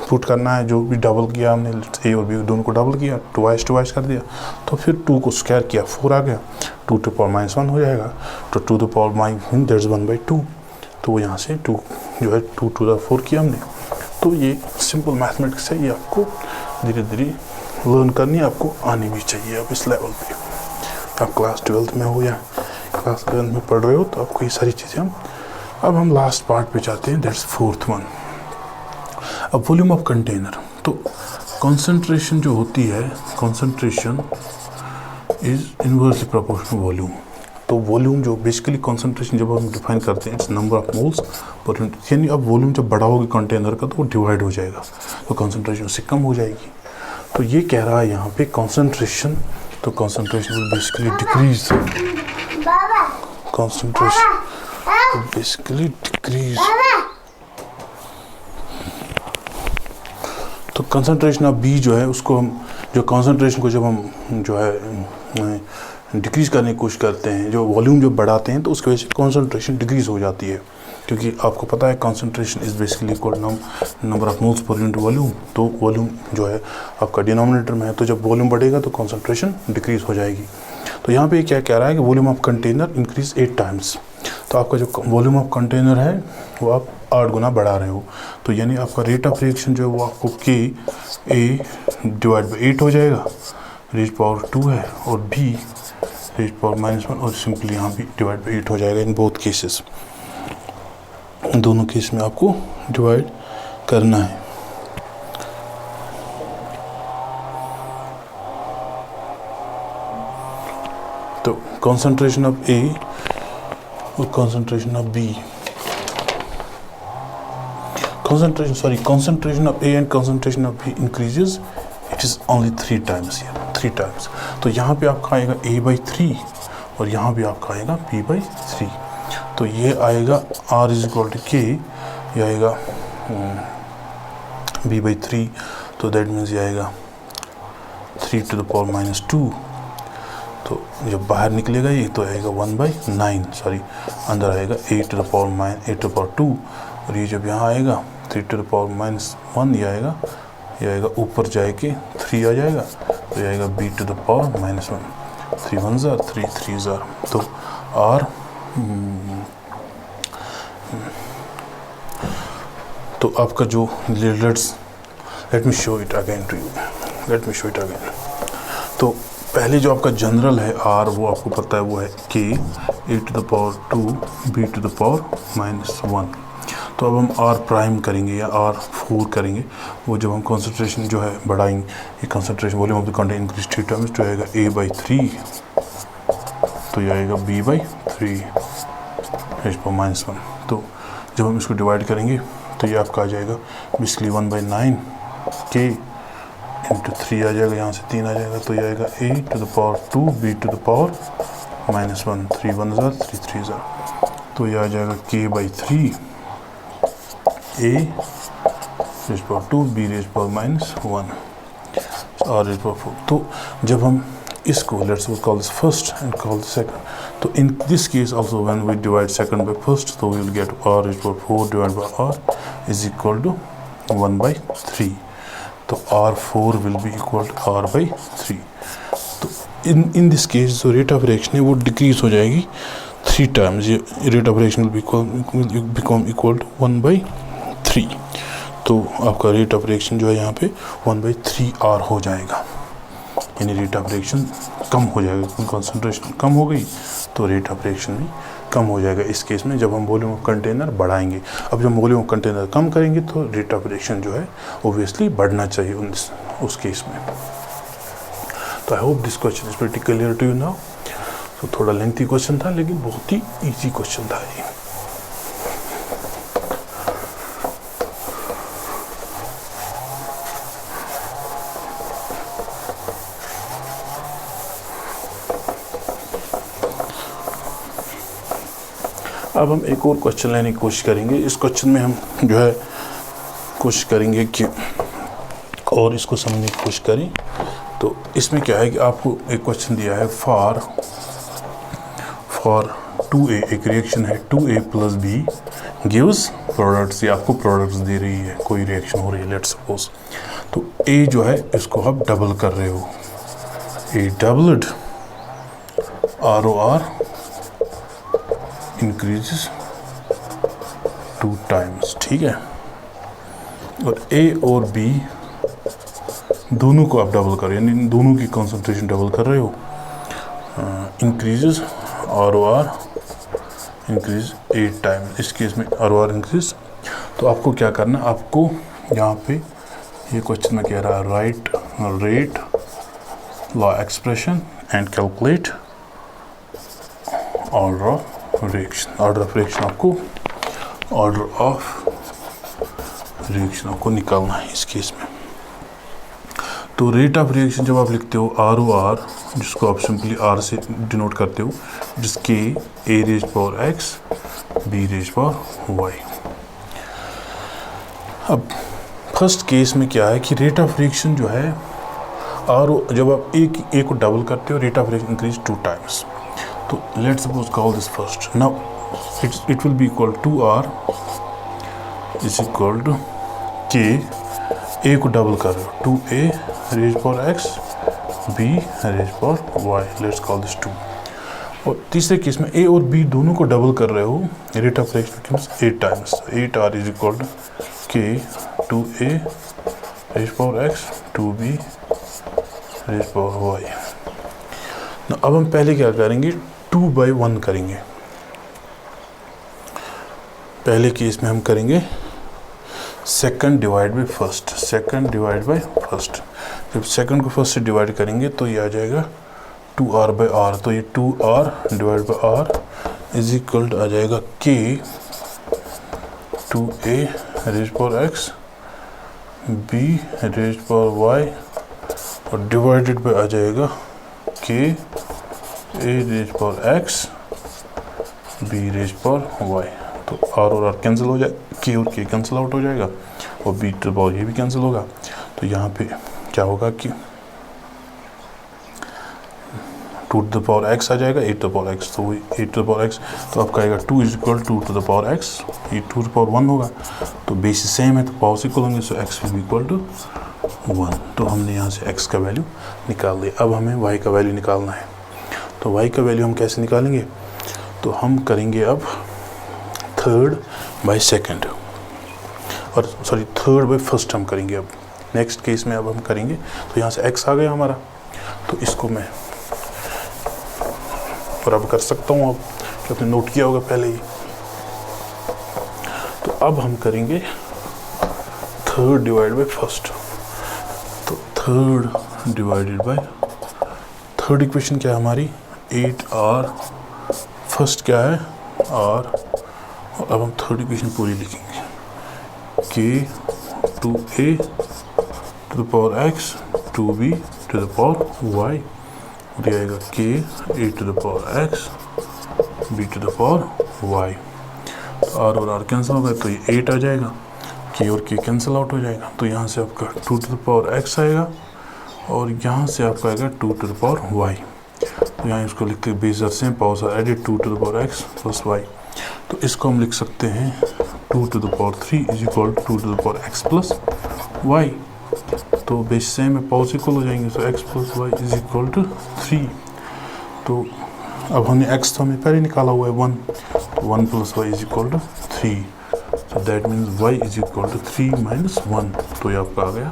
पुट करना है, जो भी डबल किया हमने A और B दोनों को डबल किया, ट्वाइस कर दिया, तो फिर 2 को स्क्वायर किया 4 आ गया, 2 टू पावर -1 हो जाएगा, तो 2 टू पावर -1 दैट्स 1/2। तो यहाँ से 2 जो है 2 टू द 4 किया हमने। तो ये सिंपल मैथमेटिक्स है, ये आपको धीरे धीरे लर्न करनी आपको आनी भी चाहिए। अब इस लेवल पे आप क्लास 12th में हो या क्लास 11th में पढ़ रहे हो तो आपको ये सारी चीज़ें अब हम लास्ट पार्ट पे जाते हैं, दैट्स 4th वन। अब वॉल्यूम ऑफ कंटेनर, तो कंसंट्रेशन जो होती है, concentration is inversely proportional volume. तो वॉल्यूम जो बेसिकली कंसंट्रेशन जब हम डिफाइन करते हैं it's number of moles per unit, यानी अब वॉल्यूम जब बड़ा होगा कंटेनर का तो वो डिवाइड हो जाएगा, तो कंसंट्रेशन उससे कम हो जाएगी। तो ये कह रहा है यहाँ पे कंसंट्रेशन, तो concentration will basically decrease, concentration basically decrease. तो कंसंट्रेशन ऑफ B जो है उसको हम जो कंसंट्रेशन को जब हम जो है डिक्रीज करने की कोशिश करते हैं, जो वॉल्यूम जो बढ़ाते हैं तो उसकी वजह से कंसंट्रेशन डिक्रीज हो जाती है, क्योंकि आपको पता है concentration is basically equal number of moles per unit volume. तो वॉल्यूम जो है आपका डिनोमिनेटर में है, तो जब वॉल्यूम बढ़ेगा तो कंसंट्रेशन डिक्रीज हो जाएगी। तो यहाँ पे क्या कह रहा है कि volume of container increase 8 times. तो आपका जो वॉल्यूम ऑफ कंटेनर है वो आप 8 गुना बढ़ा रहे हो, तो यानी आपका रेट ऑफ रिएक्शन जो है वो आपको के A डिवाइड बाई 8 हो जाएगा, रेज पावर 2 है, और B रेज पावर -1, और सिंपली यहाँ भी डिवाइड बाई 8 हो जाएगा इन बोथ केसेस। दोनों केस में आपको डिवाइड करना है। तो कंसंट्रेशन ऑफ A और concentration of B, concentration of A and concentration of B increases, it is only 3 times here, 3 times। तो यहाँ पे आपका आएगा A/3 और यहाँ भी आपका आएगा B/3। तो ये आएगा R is equal to K, ये आएगा B/3, तो दैट मीन्स ये आएगा 3 टू द पावर -2। तो जब बाहर निकलेगा ये तो आएगा 1/9, सॉरी अंदर आएगा 8 टू द पावर 2, और ये जब यहाँ आएगा 3 टू द पावर -1 ये आएगा ऊपर जाके 3 आ जाएगा, तो ये आएगा B to the power -1, 3 1s are 3 3s are। तो R तो आपका जो let me show it again to you, तो पहले जो आपका जनरल है R वो आपको पता है वो है K A to the power 2 B to the power -1। तो अब हम R प्राइम करेंगे या R4 करेंगे, वो जब हम कंसंट्रेशन जो है बढ़ाएंगे, ये concentration volume of the container increase 3 times, तो आएगा A/3, तो ये आएगा B/3 रेज पावर -1। तो जब हम इसको डिवाइड करेंगे तो ये आपका आ जाएगा बेसिकली 1/9 K इंटू 3 आ जाएगा, यहाँ से 3 आ जाएगा, तो ये आएगा A to the power 2 B to the power -1, 3 1s are 3 3s are। तो ये आ जाएगा K/3 A raise power 2 B raise power -1 R raise power 4। तो जब हम इसको let's call this first and call this second, तो in this case also when we divide second by first, तो we will get R raise power 4 divide by R is equal to 1/3। तो R4 will be equal to R/3। तो in this case जो rate of reaction है वो decrease हो जाएगी 3 times, ये rate of reaction will become equal to 1/3। तो आपका रेट ऑफ रिएक्शन जो है यहाँ पे 1/3R हो जाएगा, यानी रेट ऑफ रिएक्शन कम हो जाएगा, कंसंट्रेशन कम हो गई तो रेट ऑफ रिएक्शन भी कम हो जाएगा। इस केस में जब हम वॉल्यूम ऑफ कंटेनर बढ़ाएंगे, अब जब वॉल्यूम ऑफ कंटेनर कम करेंगे तो रेट ऑफ रिएक्शन जो है ऑब्वियसली बढ़ना चाहिए उस केस में। तो I hope this question is pretty clear to you now. तो थोड़ा लेंथी क्वेश्चन था लेकिन बहुत ही इजी क्वेश्चन था ये। अब हम एक और क्वेश्चन लेने की कोशिश करेंगे। इस क्वेश्चन में हम जो है कोशिश करेंगे कि और इसको समझने की कोशिश करें। तो इसमें क्या है कि आपको एक क्वेश्चन दिया है फॉर 2A, एक रिएक्शन है 2A + B गिव्स प्रोडक्ट्स, ये आपको प्रोडक्ट्स दे रही है, कोई रिएक्शन हो रही है लेट्स सपोज। तो A जो है इसको आप डबल कर रहे हो, A doubled ROR increases 2 times, ठीक है। और A और B दोनों को आप डबल कर रहे हो, यानी दोनों की कंसंट्रेशन डबल कर रहे हो। इंक्रीजेस ROR इंक्रीज 8 टाइम्स, इस केस में ROR इंक्रीज। तो आपको क्या करना है, आपको यहाँ पे ये क्वेश्चन में कह रहा है right rate law expression and calculate order of reaction. Order of reaction आपको निकालना है इस केस में। तो रेट ऑफ रिएक्शन जब आप लिखते हो ROR, जिसको आप सिंपली R से डिनोट करते हो, जिसके A⁻X B⁻Y। अब फर्स्ट केस में क्या है कि रेट ऑफ रिएक्शन जो है जब आप A को डबल करते हो, rate of reaction increase 2 times. तो let's suppose call this first, now it will be equal to R is equal to K, A को डबल कर रहे हो 2A⁻X B⁻Y, let's call this 2। और तीसरे केस में A और B दोनों को डबल कर रहे हो, rate of reaction 8 times, 8R is equal to K 2A⁻X 2B⁻Y। अब हम पहले क्या करेंगे, 2/1 करेंगे। पहले केस में हम करेंगे सेकंड डिवाइड बाई फर्स्ट, जब सेकंड को फर्स्ट से डिवाइड करेंगे तो ये आ जाएगा 2R/R। तो ये 2R divide by R is equal आ जाएगा K 2A⁻X B⁻Y और डिवाइडेड बाई आ जाएगा K A⁻X B⁻Y। तो R और R कैंसिल हो जाए, K और K कैंसिल आउट हो जाएगा और B⁻, ये भी कैंसिल होगा। तो यहाँ पे क्या होगा कि 2⁻x आ जाएगा, 8⁻x, तो 8⁻x, तो आपका आएगा 2 इज इक्वल 2⁻x, ये 2⁻1 होगा। तो बेसिस सेम है तो पावर्स इक्वल होंगे, so x will be equal to 1। तो हमने यहाँ से x का वैल्यू निकाल लिया। अब हमें y का वैल्यू निकालना है। तो y का वैल्यू हम कैसे निकालेंगे, तो हम करेंगे अब 3/2 और थर्ड बाई फर्स्ट हम करेंगे। अब नेक्स्ट केस में अब हम करेंगे, तो यहाँ से x आ गया हमारा, तो इसको मैं बराबर कर सकता हूँ, आप जो आपने नोट किया होगा पहले ही। तो अब हम करेंगे 3 डिवाइड बाई फर्स्ट। तो 3 डिवाइडेड बाई थर्ड इक्वेशन क्या है हमारी, 8R, फर्स्ट क्या है R, और अब हम थर्ड इक्वेशन पूरी लिखेंगे, K 2A⁻X 2B⁻Y, और ये आएगा K A⁻X B⁻Y। तो R और R कैंसिल होगा तो ये 8 आ जाएगा, K और K कैंसिल आउट हो जाएगा। तो यहाँ से आपका 2⁻X आएगा और यहाँ से आपका आएगा 2⁻Y। तो यहाँ इसको लिख के बेस से powers are added 2⁻X + Y। तो इसको हम लिख सकते हैं 2⁻3 इज इक्वल 2⁻X + Y। तो बेस सेम में पावर्स इक्वल हो जाएंगे, so x plus y is equal to 3। तो अब हमने x तो हमें पहले निकाला हुआ है 1 plus y is equal to 3, तो that means y is equal to 3 minus 1, तो ये आपका आ गया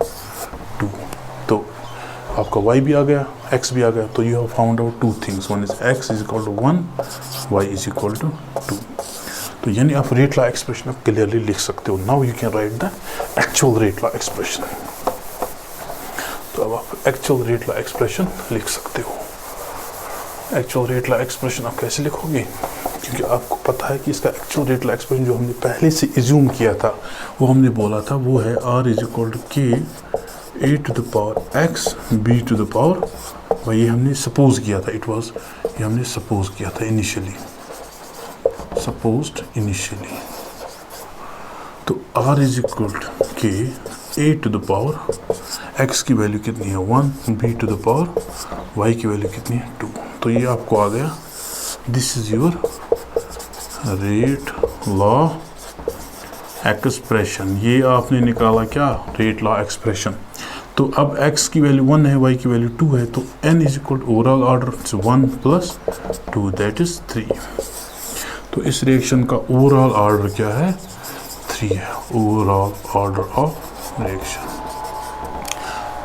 2। तो आपका y भी आ गया, x भी आ गया, तो you have found out two things, one is x is equal to 1, y is equal to 2। तो यानी आप रेट लॉ एक्सप्रेशन आप क्लियरली लिख सकते हो। Now you can write the actual rate law expression. तो अब आप एक्चुअल रेट लॉ एक्सप्रेशन लिख सकते हो। एक्चुअल रेट लॉ एक्सप्रेशन आप कैसे लिखोगे, क्योंकि आपको पता है कि इसका एक्चुअल रेट लॉ एक्सप्रेशन जो हमने पहले से एज्यूम किया था, वो हमने बोला था वो है r is equal to k a to the power x b to the power y। ये हमने सपोज किया था, ये हमने सपोज किया था इनिशियली, सपोज्ड इनिशियली। तो r is equal to k a to the power x की वैल्यू कितनी है 1, b to the power y की वैल्यू कितनी है 2। तो ये आपको आ गया, this is your rate law expression. ये आपने निकाला क्या, रेट लॉ एक्सप्रेशन। तो अब x की वैल्यू 1 है, y की वैल्यू 2 है, तो n is equal to overall order 1 plus 2 that is 3। तो इस रिएक्शन का ओवरऑल ऑर्डर क्या है, 3 है, ओवरऑल ऑर्डर ऑफ रिएक्शन।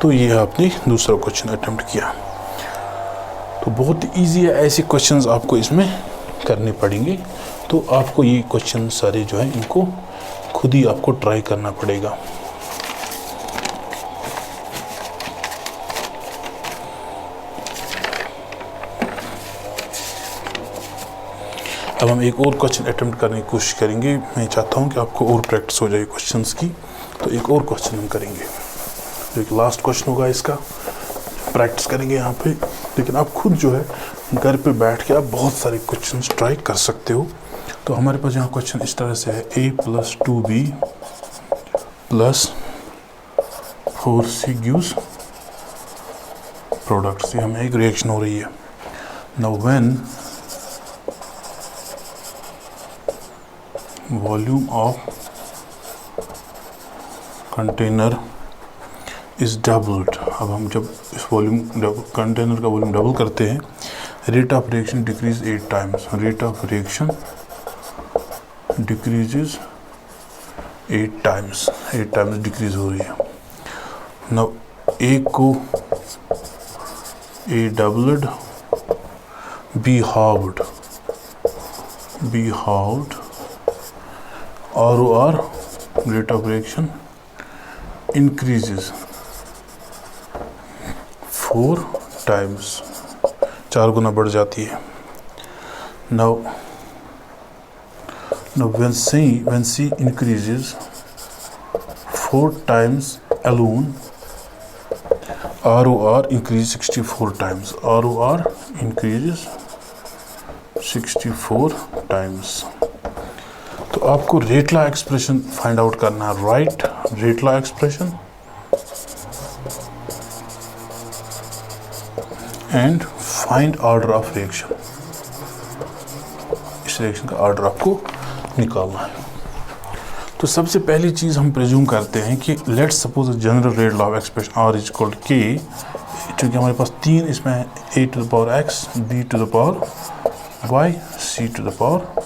तो ये आपने दूसरा क्वेश्चन अटेम्प्ट किया। तो बहुत इजी है, ऐसे क्वेश्चंस आपको इसमें करने पड़ेंगे। तो आपको ये क्वेश्चन सारे जो है इनको खुद ही आपको ट्राई करना पड़ेगा। अब हम एक और क्वेश्चन अटेम्प्ट करने की कोशिश करेंगे। मैं चाहता हूँ कि आपको और प्रैक्टिस हो जाए क्वेश्चंस की। तो एक और क्वेश्चन हम करेंगे, जो एक लास्ट क्वेश्चन होगा, इसका प्रैक्टिस करेंगे यहाँ पे। लेकिन आप खुद जो है घर पे बैठ के आप बहुत सारे क्वेश्चंस ट्राई कर सकते हो। तो हमारे पास यहाँ क्वेश्चन इस तरह से है, a plus 2b plus 4c gives product से हमें एक रिएक्शन हो रही है। Now when volume of container is doubled, अब हम जब इस वॉल्यूम कंटेनर का वॉल्यूम डबल करते हैं, rate of reaction decrease 8 times, rate of reaction decreases 8 times, 8 times decrease हो रही है। नाउ ए को A doubled, B halved, ROR rate of reaction increases 4 times, 4 गुना बढ़ जाती है। Now when C increases 4 times alone, ROR increases 64 times, ROR increases 64 times। तो आपको rate law expression find out करना है, right rate law expression and find order of reaction. इस reaction का ऑर्डर आपको निकालना है। तो सबसे पहली चीज हम प्रिज्यूम करते हैं कि let's suppose general rate law of expression R is equal to K, क्योंकि हमारे पास 3 इसमें है, A to the power x, B to the power y, C to the power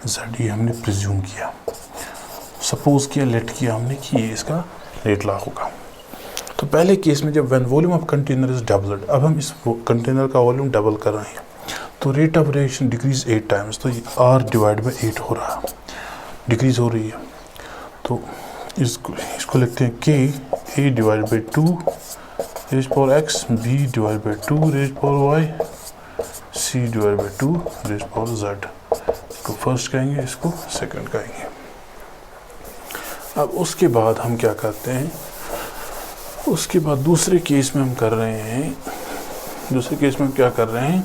z। ये हमने प्रिज्यूम किया, सपोज किया, लेट किया हमने कि ये इसका रेट लॉ होगा। तो पहले केस में जब when volume of container is doubled, अब हम इस कंटेनर का वॉल्यूम डबल कर रहे हैं, तो rate of reaction decrease 8 times, तो ये R डिवाइड बाई 8 हो रहा है, डिक्रीज हो रही है। तो इसको लिखते हैं K A divide by 2 raise power x, B divide by 2 raise power y, C divide by 2 raise power z। इसको फर्स्ट कहेंगे, इसको सेकंड कहेंगे। अब उसके बाद हम क्या करते हैं, उसके बाद दूसरे केस में हम कर रहे हैं, दूसरे केस में हम क्या कर रहे हैं,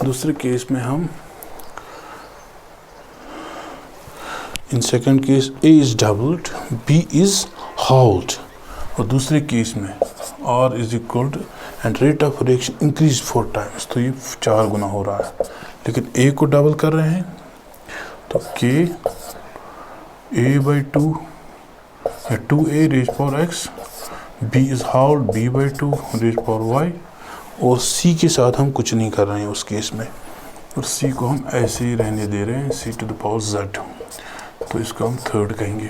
दूसरे केस में हम in second case A is doubled, B is halved, और दूसरे केस में R is equal to and rate of reaction increase 4 times, तो ये 4 गुना हो रहा है। लेकिन A को डबल कर रहे हैं, तो K A बाई 2 या 2A raise power x, b is how b/2 raise power y, और c के साथ हम कुछ नहीं कर रहे हैं उस केस में, और c को हम ऐसे ही रहने दे रहे हैं c⁻z, तो इसको हम थर्ड कहेंगे।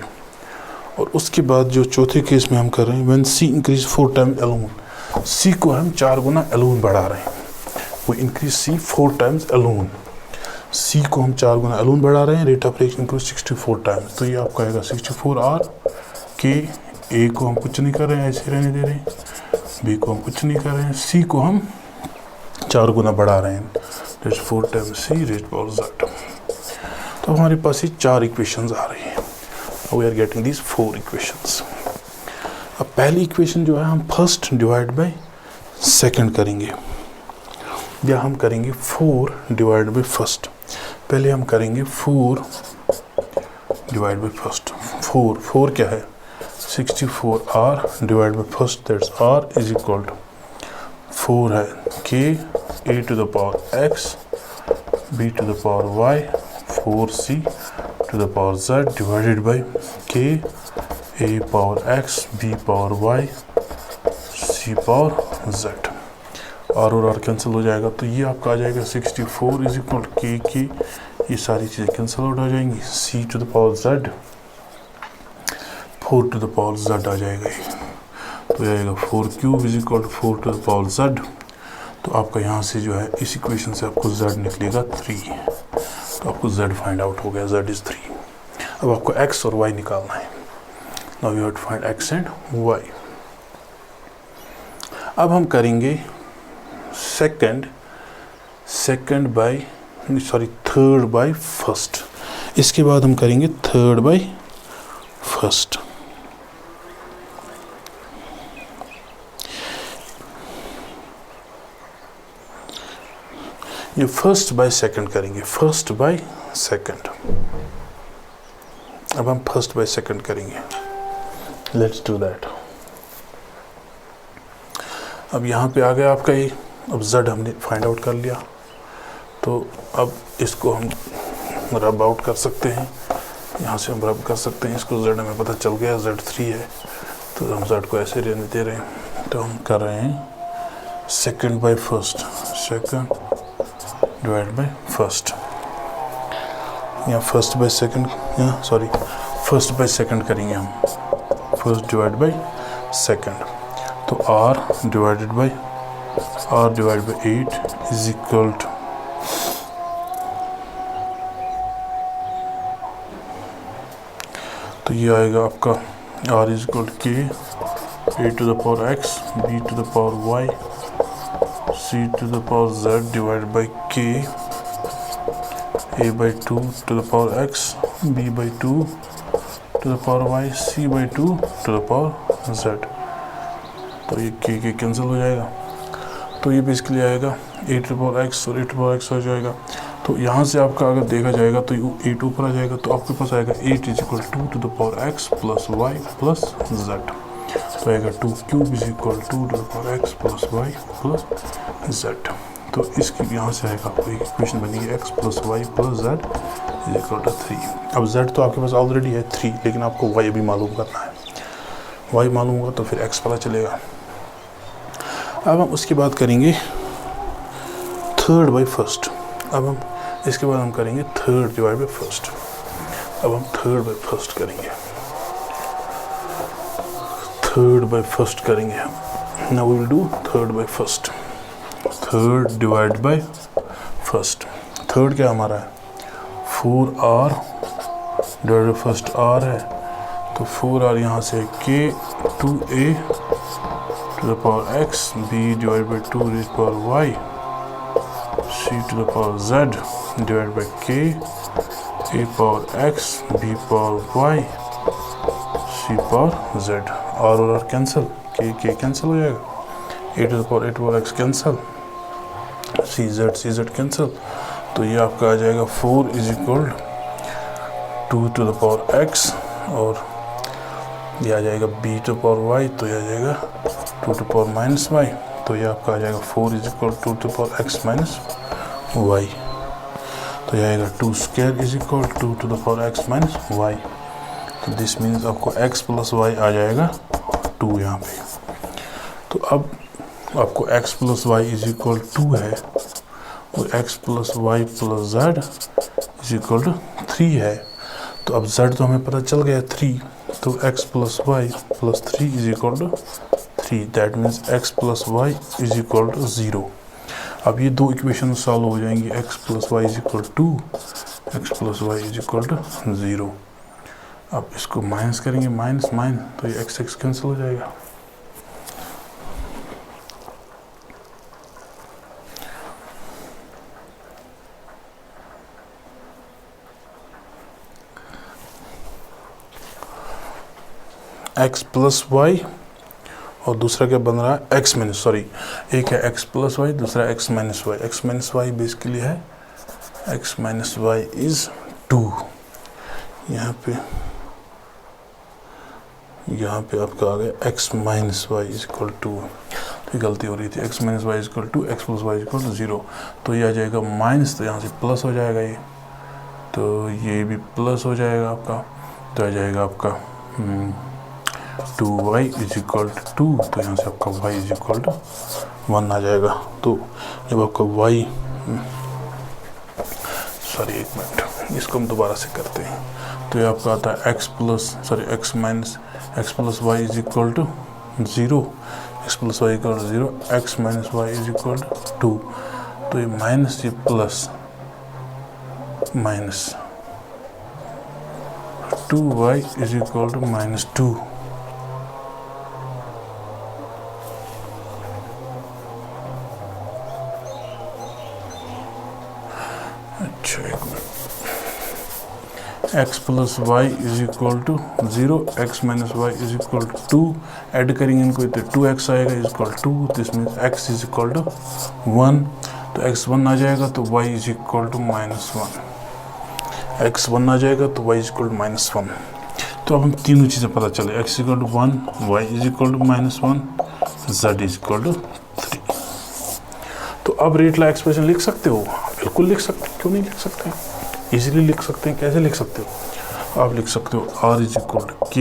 और उसके बाद जो चौथे केस में हम कर रहे हैं when c increase 4 times alone, c को हम 4 गुना अलोन बढ़ा रहे हैं, वो increase c 4 times alone, c को हम 4 गुना अलोन बढ़ा रहे हैं, rate of reaction increase 64 times, तो ये आपका आएगा 64R के। a को हम कुछ नहीं कर रहे हैं, ऐसे रहने दे रहे हैं, b को हम कुछ नहीं कर रहे हैं, c को हम 4 गुना बढ़ा रहे हैं, 4 times c raise power z। तो हमारे पास ये 4 इक्वेशंस आ रही हैं। We are getting these 4 equations. अब पहली इक्वेशन जो है हम फर्स्ट डिवाइड बाय सेकंड करेंगे, या हम करेंगे 4 डिवाइड बाय फर्स्ट। पहले हम करेंगे 4 डिवाइड बाय फर्स्ट। 4 क्या है, 64R divide by first, that's R is equal to 4 है k a to the power x b to the power y 4c to the power z divided by k a power x b power y c power z। और cancel हो जाएगा, तो ये आपका आ जाएगा 64 is equal k, ये सारी चीज़ें कैंसिल आउट हो जाएंगी, c to the power z 4 to the power z आ जाएगा ये, तो आएगा 4³ is equal to 4 to the power z। तो आपका यहाँ से जो है इस इक्वेशन से आपको z निकलेगा 3, तो आपको z फाइंड आउट हो गया, z इज 3। अब आपको x और y निकालना है। Now you have to find x and y। अब हम करेंगे थर्ड बाय फर्स्ट, इसके बाद हम करेंगे थर्ड बाय फर्स्ट। ये फर्स्ट बाय सेकंड करेंगे, फर्स्ट बाय सेकंड। अब हम फर्स्ट बाय सेकंड करेंगे, लेट्स डू दैट। अब यहाँ पे आ गया आपका ये, अब z हमने फाइंड आउट कर लिया, तो अब इसको हम रब आउट कर सकते हैं, यहाँ से हम रब कर सकते हैं इसको, z हमें पता चल गया z 3 है, तो हम z को ऐसे रहने दे रहे हैं। तो हम कर रहे हैं second by first, second divide by first, या फर्स्ट बाय सेकंड, या सॉरी फर्स्ट बाय सेकंड करेंगे हम, फर्स्ट डिवाइड बाय सेकंड। तो r divide by 8 is equal to, तो ये आएगा आपका r is equal to k a to the power x b to the power y c to the power z divide by k a by 2 to the power x b by 2 to the power y c by 2 to the power z। तो ये k cancel हो जाएगा, तो ये basically आएगा 8 to power x और 8 to power x हो जाएगा। तो यहाँ से आपका अगर देखा जाएगा तो 8 ऊपर आ जाएगा, तो आपके पास आएगा 8 is equal 2 to the power x plus y plus z। तो आएगा 2³ is equal 2 to the power x plus y plus z। तो इसकी यहाँ से आएगा आपको एक इक्वेशन बनेगी x plus y plus z is equal to 3। अब z तो आपके पास ऑलरेडी है 3, लेकिन आपको y अभी मालूम करना है, y मालूम होगा तो फिर x पता चलेगा। अब हम उसके बाद करेंगे थर्ड बाय फर्स्ट। अब हम इसके बाद हम करेंगे थर्ड डिवाइड बाय फर्स्ट। अब हम थर्ड बाय फर्स्ट करेंगे, थर्ड बाय फर्स्ट करेंगे। Now we will do third by first, third divide by first. Third क्या हमारा है 4r divide by first r है, तो 4r यहाँ से k 2a to the power x b divided by 2 raised to the power y c to the power z divided by k a power x b power y c power z। r और r cancel, k cancel हो जाएगा, a to the power x cancel, c z cancel. तो ये आपका आ जाएगा 4 is equal 2 to the power x, और ये आ जाएगा b to the power y, तो ये आ जाएगा 2 to the power minus y। तो ये आपका आ जाएगा 4 is equal 2 to the power x minus y। तो ये आएगा 2 square is equal 2 to the power x minus y। तो दिस मीन्स आपको x प्लस y आ जाएगा 2 यहाँ पे। तो अब आपको x plus y is equal 2 है और x plus y plus z is equal to 3 है। तो अब z तो हमें पता चल गया 3, तो x plus y plus 3 is equal to 3, that means x plus y is equal to 0। अब ये दो इक्वेशन सॉल्व हो जाएंगी, x plus y is equal 2, x plus y is equal to 0। अब इसको माइनस करेंगे, माइनस माइनस, तो ये x कैंसिल हो जाएगा। x प्लस वाई और दूसरा क्या बन रहा है x माइनस, सॉरी एक है x प्लस वाई, दूसरा x minus y. x minus y basically है x माइनस वाई इज 2। यहाँ पे आपका आ गया x minus y is equal to, तो गलती हो रही थी, x minus y is equal to x plus y is equal to 0। तो ये आ जाएगा माइनस, तो यहाँ से प्लस हो जाएगा ये, तो ये भी प्लस हो जाएगा आपका, तो आ जाएगा आपका 2y इज इक्वल टू 2, तो यहाँ से आपका y इज इक्वल टू 1 आ जाएगा। तो जब आपका y, सॉरी एक मिनट, इसको हम दोबारा से करते हैं, तो ये आपका आता है x plus y is equal to 0, x plus y equal to 0, x minus y is equal to 2, तो ये माइनस, ये plus, minus 2y is equal to minus 2। अच्छा एक minute, x plus y is equal to 0, x minus y is equal to 2, add करेंगे इनको तो 2x आएगा is equal to, this means x is equal to 1, तो x 1 आ जाएगा तो y is equal to minus 1, x 1 आ जाएगा तो y is equal to minus 1। तो अब हम तीनों चीज़ें पता चले, x equal to 1, y is equal to minus 1, z is equal to 3। तो अब रेट ला एक्सप्रेशन लिख सकते हो, बिल्कुल लिख सकते हो, क्यों नहीं लिख सकते, इजीली लिख सकते हैं। कैसे लिख सकते हो, आप लिख सकते हो r is equal to k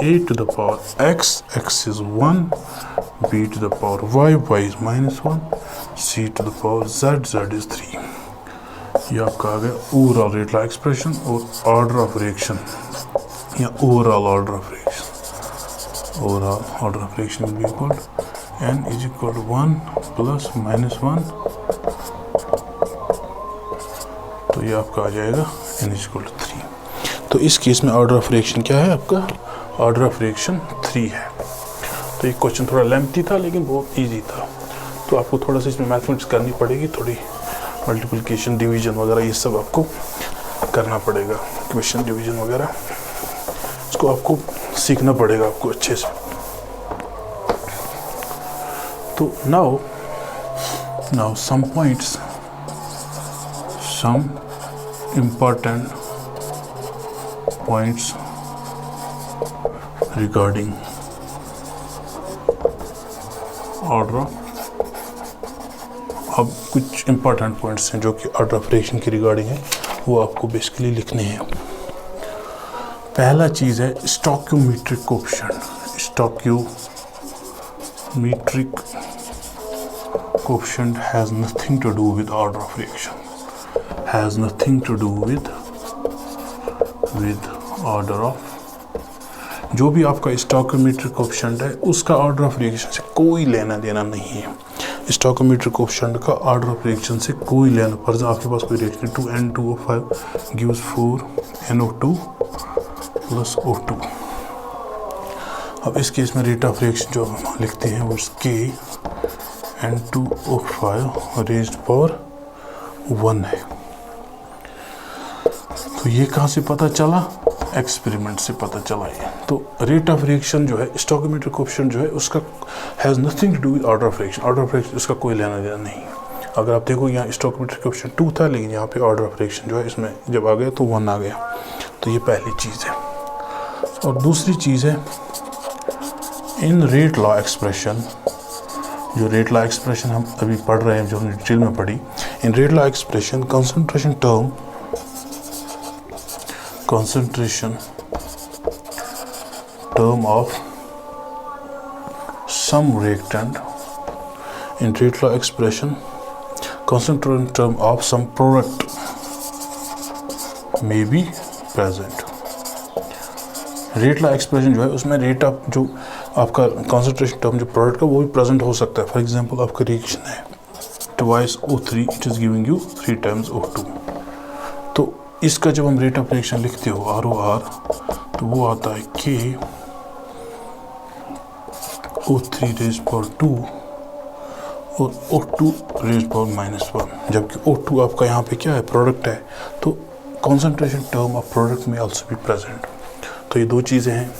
a to the power x, x is 1, b to the power y, y is minus 1, c to the power z, z is 3। ये आपका आ गया ओवरऑल रेट ला एक्सप्रेशन और order of reaction, या overall order of reaction, overall order of reaction will be equal n is equal to 1 plus minus 1, तो ये आपका आ जाएगा n इज इक्वल टू 3। तो इस केस में ऑर्डर ऑफ रिएक्शन क्या है आपका, ऑर्डर ऑफ रिएक्शन 3 है। तो ये क्वेश्चन थोड़ा लेंथी था लेकिन बहुत इजी था, तो आपको थोड़ा सा इसमें मैथमेटिक्स करनी पड़ेगी, थोड़ी मल्टीप्लिकेशन, डिवीजन वगैरह ये सब आपको करना पड़ेगा, इक्वेशन डिवीजन वगैरह, इसको आपको सीखना पड़ेगा आपको अच्छे से। तो now some points, some important points regarding order of, अब कुछ important points हैं जो कि order of reaction की रिगार्डिंग है, वो आपको बेसिकली लिखने हैं। पहला चीज़ है stoichiometric coefficient. Stoichiometric coefficient has nothing to do with order of reaction, has nothing to do with order of, जो भी आपका स्टोइकोमेट्रिक कोएफिशिएंट है उसका ऑर्डर ऑफ रिएक्शन से कोई लेना देना नहीं है। स्टोइकोमेट्रिक कोएफिशिएंट का ऑर्डर ऑफ रिएक्शन से कोई लेना, फॉर एग्जाम्पल आपके पास कोई reaction 2N2O5 gives 4NO2 plus O2। अब इस केस में रेट ऑफ रिएक्शन जो हम लिखते हैं वो K N2O5 रेज्ड पावर 1 है। तो ये कहाँ से पता चला, एक्सपेरिमेंट से पता चला ये। तो रेट ऑफ रिएक्शन जो है, स्टोइकोमेट्रिक कोएफिशिएंट जो है उसका has nothing to do with order of reaction, order of reaction उसका कोई लेना देना नहीं। अगर आप देखो यहाँ स्टोइकोमेट्रिक कोएफिशिएंट 2 था, लेकिन यहाँ पे ऑर्डर ऑफ रिएक्शन जो है इसमें जब आ गया तो 1 आ गया। तो ये पहली चीज़ है। और दूसरी चीज़ है इन रेट लॉ एक्सप्रेशन, जो रेट लॉ एक्सप्रेशन हम अभी पढ़ रहे हैं, जो हमने डिटेल में पढ़ी, in rate law expression concentration term of some reactant in rate law expression concentration term of some product may be present। Rate law expression जो है उसमें रेट ऑफ जो आपका कॉन्सेंट्रेशन टर्म जो प्रोडक्ट का वो भी प्रेजेंट हो सकता है। फॉर एग्जांपल आपका रिएक्शन है twice O3 it is giving you 3 times O2, तो इसका जब हम रेट ऑफ रिएक्शन लिखते हो ROR तो वो आता है K O3 रेज़ पावर 2 और O2 रेज़ पावर -1, जबकि O2 आपका यहाँ पे क्या है प्रोडक्ट है, तो कॉन्सेंट्रेशन टर्म ऑफ प्रोडक्ट में ऑल्सो भी प्रेजेंट। तो ये दो चीज़ें हैं।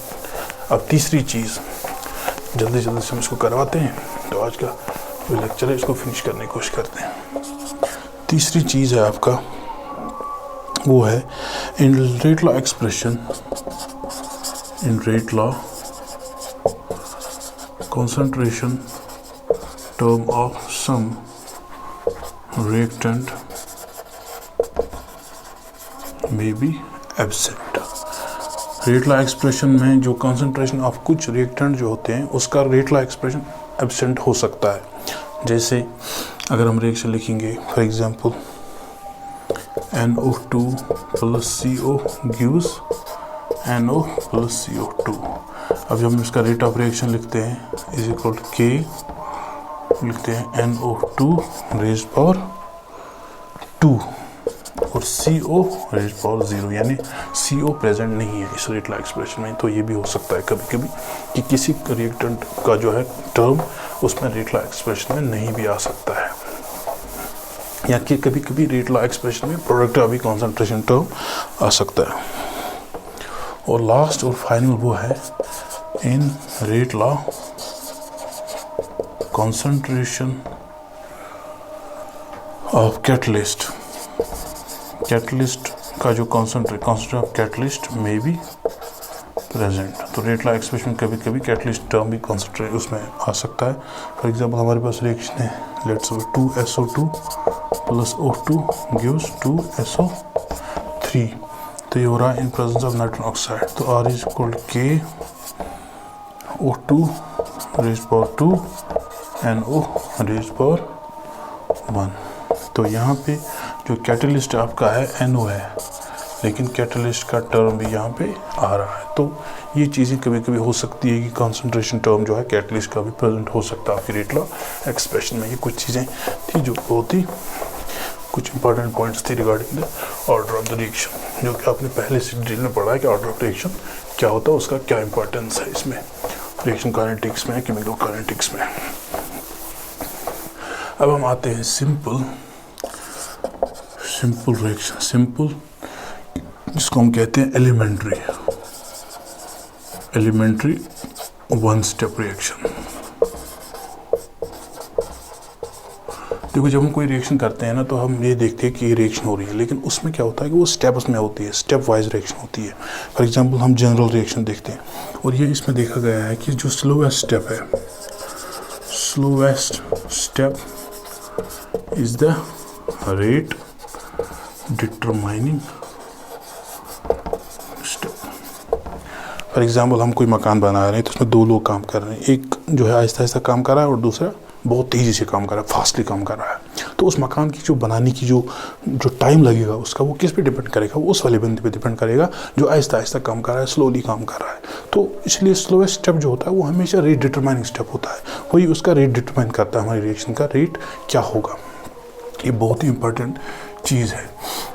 अब तीसरी चीज़ जल्दी जल्दी से हम इसको करवाते हैं, तो आज का जो लेक्चर है इसको फिनिश करने की कोशिश करते हैं। तीसरी चीज़ है आपका वो है in rate law expression, in rate law concentration term of some reactant may be absent। Rate law expression में जो कॉन्सेंट्रेशन ऑफ कुछ रिएक्टेंट जो होते हैं उसका रेट लॉ एक्सप्रेशन एब्सेंट हो सकता है। जैसे अगर हम रिएक्शन लिखेंगे for example NO2 plus CO gives NO plus CO2। अब जब हम इसका रेट ऑफ रिएक्शन लिखते हैं इज इक्वल टू K, लिखते हैं NO2 रेज़ पावर 2 और CO रेज़ पावर 0, यानी CO प्रेजेंट नहीं है इस रेट लॉ एक्सप्रेशन में। तो ये भी हो सकता है कभी कभी कि किसी रिएक्टेंट का जो है टर्म उसमें रेट लॉ एक्सप्रेशन में नहीं भी आ सकता है, या कि कभी कभी रेट लॉ एक्सप्रेशन में प्रोडक्ट का भी कॉन्सेंट्रेशन टर्म आ सकता है। और लास्ट और फाइनल वो है in rate law concentration of catalyst, catalyst का जो कॉन्सेंट्रेशन ऑफ कैटलिस्ट में भी प्रेजेंट। तो रेट लॉ एक्सप्रेशन कभी कभी कैटलिस्ट टर्म भी कॉन्सेंट्रेट उसमें आ सकता है। फॉर एग्जांपल हमारे पास रिएक्शन है let's say 2SO2 plus O2 gives 2SO3, तो ये हो रहा है in presence of nitrogen oxide. तो R is equal K O2 rays power 2 NO rays power 1। तो यहाँ पे जो कैटलिस्ट आपका है NO है, लेकिन कैटलिस्ट का टर्म भी यहाँ पे आ रहा है। तो ये चीज़ें कभी कभी हो सकती है कि कंसंट्रेशन टर्म जो है कैटलिस्ट का भी प्रेजेंट हो सकता है आपकी रेट लॉ एक्सप्रेशन में। ये कुछ चीज़ें थी जो बहुत ही कुछ इंपॉर्टेंट पॉइंट्स थी regarding the order of the reaction, जो कि आपने पहले से डिटेल में पढ़ा है कि ऑर्डर ऑफ रिएक्शन क्या होता है, उसका क्या इंपॉर्टेंस है इसमें रिएक्शन काइनेटिक्स में, केमिकल काइनेटिक्स में। अब हम आते हैं सिंपल रिएक्शन, सिंपल जिसको हम कहते हैं एलिमेंट्री वन स्टेप रिएक्शन। देखो जब हम कोई रिएक्शन करते हैं ना तो हम ये देखते हैं कि ये रिएक्शन हो रही है, लेकिन उसमें क्या होता है कि वो स्टेप्स में होती है, स्टेप वाइज रिएक्शन होती है। फॉर एग्जांपल हम जनरल रिएक्शन देखते हैं और ये इसमें देखा गया है कि जो स्लोवेस्ट स्टेप है, slowest step is the rate determining step. For example हम कोई मकान बना रहे हैं तो उसमें दो लोग काम कर रहे हैं, एक जो है आहिस्ता आहिस्ता काम कर रहा है और दूसरा बहुत तेज़ी से काम कर रहा है, फास्टली काम कर रहा है। तो उस मकान की जो बनाने की जो टाइम लगेगा उसका वो किस पे डिपेंड करेगा, वो उस वाले बंदे पे डिपेंड करेगा जो आहिस्ता आहिस्ता काम कर रहा है, स्लोली काम कर रहा है। तो इसलिए स्लोएस्ट स्टेप जो होता है वो हमेशा रेट डिटरमाइनिंग स्टेप होता है, वही उसका रेट डिटरमाइन करता है हमारी रिएक्शन का रेट क्या होगा। ये बहुत ही इंपॉर्टेंट चीज़ है,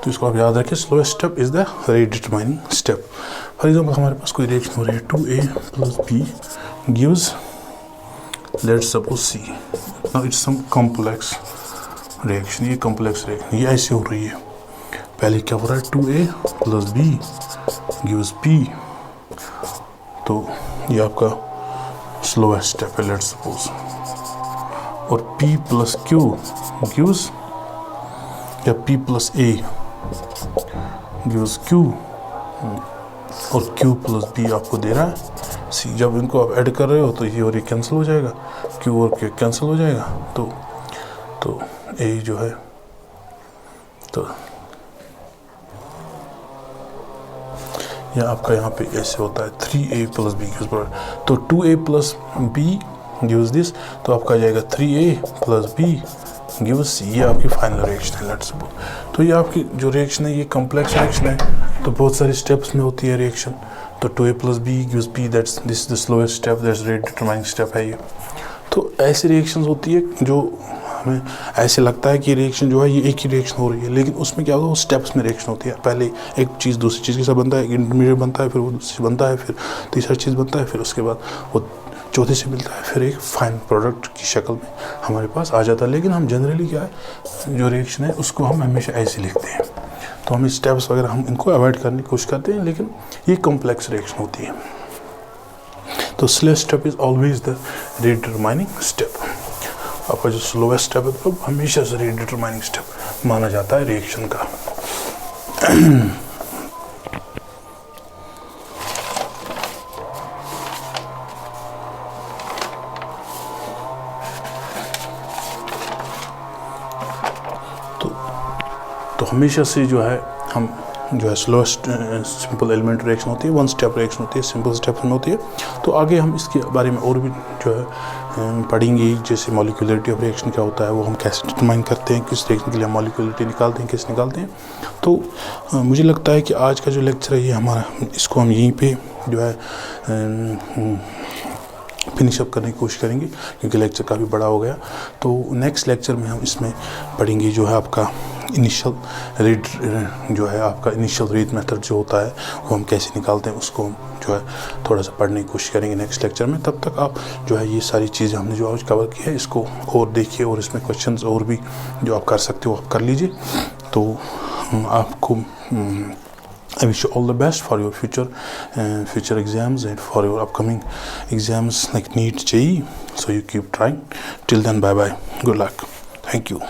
तो इसको आप याद रखें, slowest step is the rate determining step. For example हमारे पास कोई रिएक्शन हो रही है 2A + B gives let's suppose C। Now it's some complex reaction, ये कॉम्प्लेक्स रिएक्शन ये ऐसे हो रही है। पहले क्या हो रहा है 2A + B गिव्स P, तो ये आपका स्लोएस्ट स्टेप है लेट्स सपोज। और P + Q गिव्स या P + A गिव्स Q और Q + B आपको दे रहा है C। जब इनको आप ऐड कर रहे हो तो ये और ये कैंसिल हो जाएगा, Q और Q कैंसिल हो जाएगा, तो A जो है तो यह आपका यहाँ पे ऐसे होता है 3A + B गिव्स, तो 2A + B गिव्स दिस, तो आपका आ जाएगा 3a + b गिव्स c। ये आपकी फाइनल रिएक्शन है लेट्स सपोज। तो ये आपकी जो रिएक्शन है ये कॉम्प्लेक्स रिएक्शन है, तो बहुत सारे स्टेप्स में होती है रिएक्शन। तो 2a + b gives p, that's this the slowest step, that's rate determining step है ये। तो ऐसी रिएक्शंस होती है जो हमें ऐसे लगता है कि रिएक्शन जो है ये एक ही रिएक्शन हो रही है, लेकिन उसमें क्या होता है, वो स्टेप्स में रिएक्शन होती है। पहले एक चीज़ दूसरी चीज़ के साथ बनता है, एक इंटरमीडिएट बनता है, फिर वो दूसरी बनता है, फिर तीसरा चीज़ बनता है, फिर उसके बाद वो चौथे से मिलता है, फिर एक फाइन प्रोडक्ट की शक्ल में हमारे पास आ जाता है। लेकिन हम जनरली क्या है, जो रिएक्शन है उसको हम हमेशा ऐसे लिखते हैं। तो हम स्टेप्स वगैरह हम इनको अवॉइड करने की कोशिश करते हैं, लेकिन ये कॉम्प्लेक्स रिएक्शन होती है। तो slowest step is always the rate determining step. आपका जो स्लोएस्ट स्टेप है तो हमेशा से रेट डिटरमाइनिंग स्टेप माना जाता है रिएक्शन का। तो हमेशा से जो है हम जो है स्लोएस्ट सिंपल एलिमेंट रिएक्शन होती है, वन स्टेप रिएक्शन होती है, सिंपल स्टेप होती है। तो आगे हम इसके बारे में और भी जो है पढ़ेंगे, जैसे मॉलिक्यूलरिटी ऑफ रिएक्शन क्या होता है, वो हम कैसे डिटरमाइन करते हैं, किस रिएक्शन के लिए मॉलिक्यूलरिटी निकालते हैं, कैसे निकालते हैं। तो मुझे लगता है कि आज का जो लेक्चर है ये हमारा, इसको हम यहीं पे जो है फिनिश अप करने की कोशिश करेंगे, क्योंकि लेक्चर काफ़ी बड़ा हो गया। तो नेक्स्ट लेक्चर में हम इसमें पढ़ेंगे जो है आपका इनिशियल रेट, जो है आपका इनिशियल रेट मेथड जो होता है वो हम कैसे निकालते हैं, उसको जो है थोड़ा सा पढ़ने की कोशिश करेंगे नेक्स्ट लेक्चर में। तब तक आप जो है ये सारी चीज़ें हमने जो आज कवर की है इसको और देखिए, और इसमें क्वेश्चंस और भी जो आप कर सकते हो आप कर लीजिए। तो आपको I wish you all the best for your future exams and for your upcoming exams like NEET, JEE. So you keep trying. Till then, bye bye. Good luck. Thank you.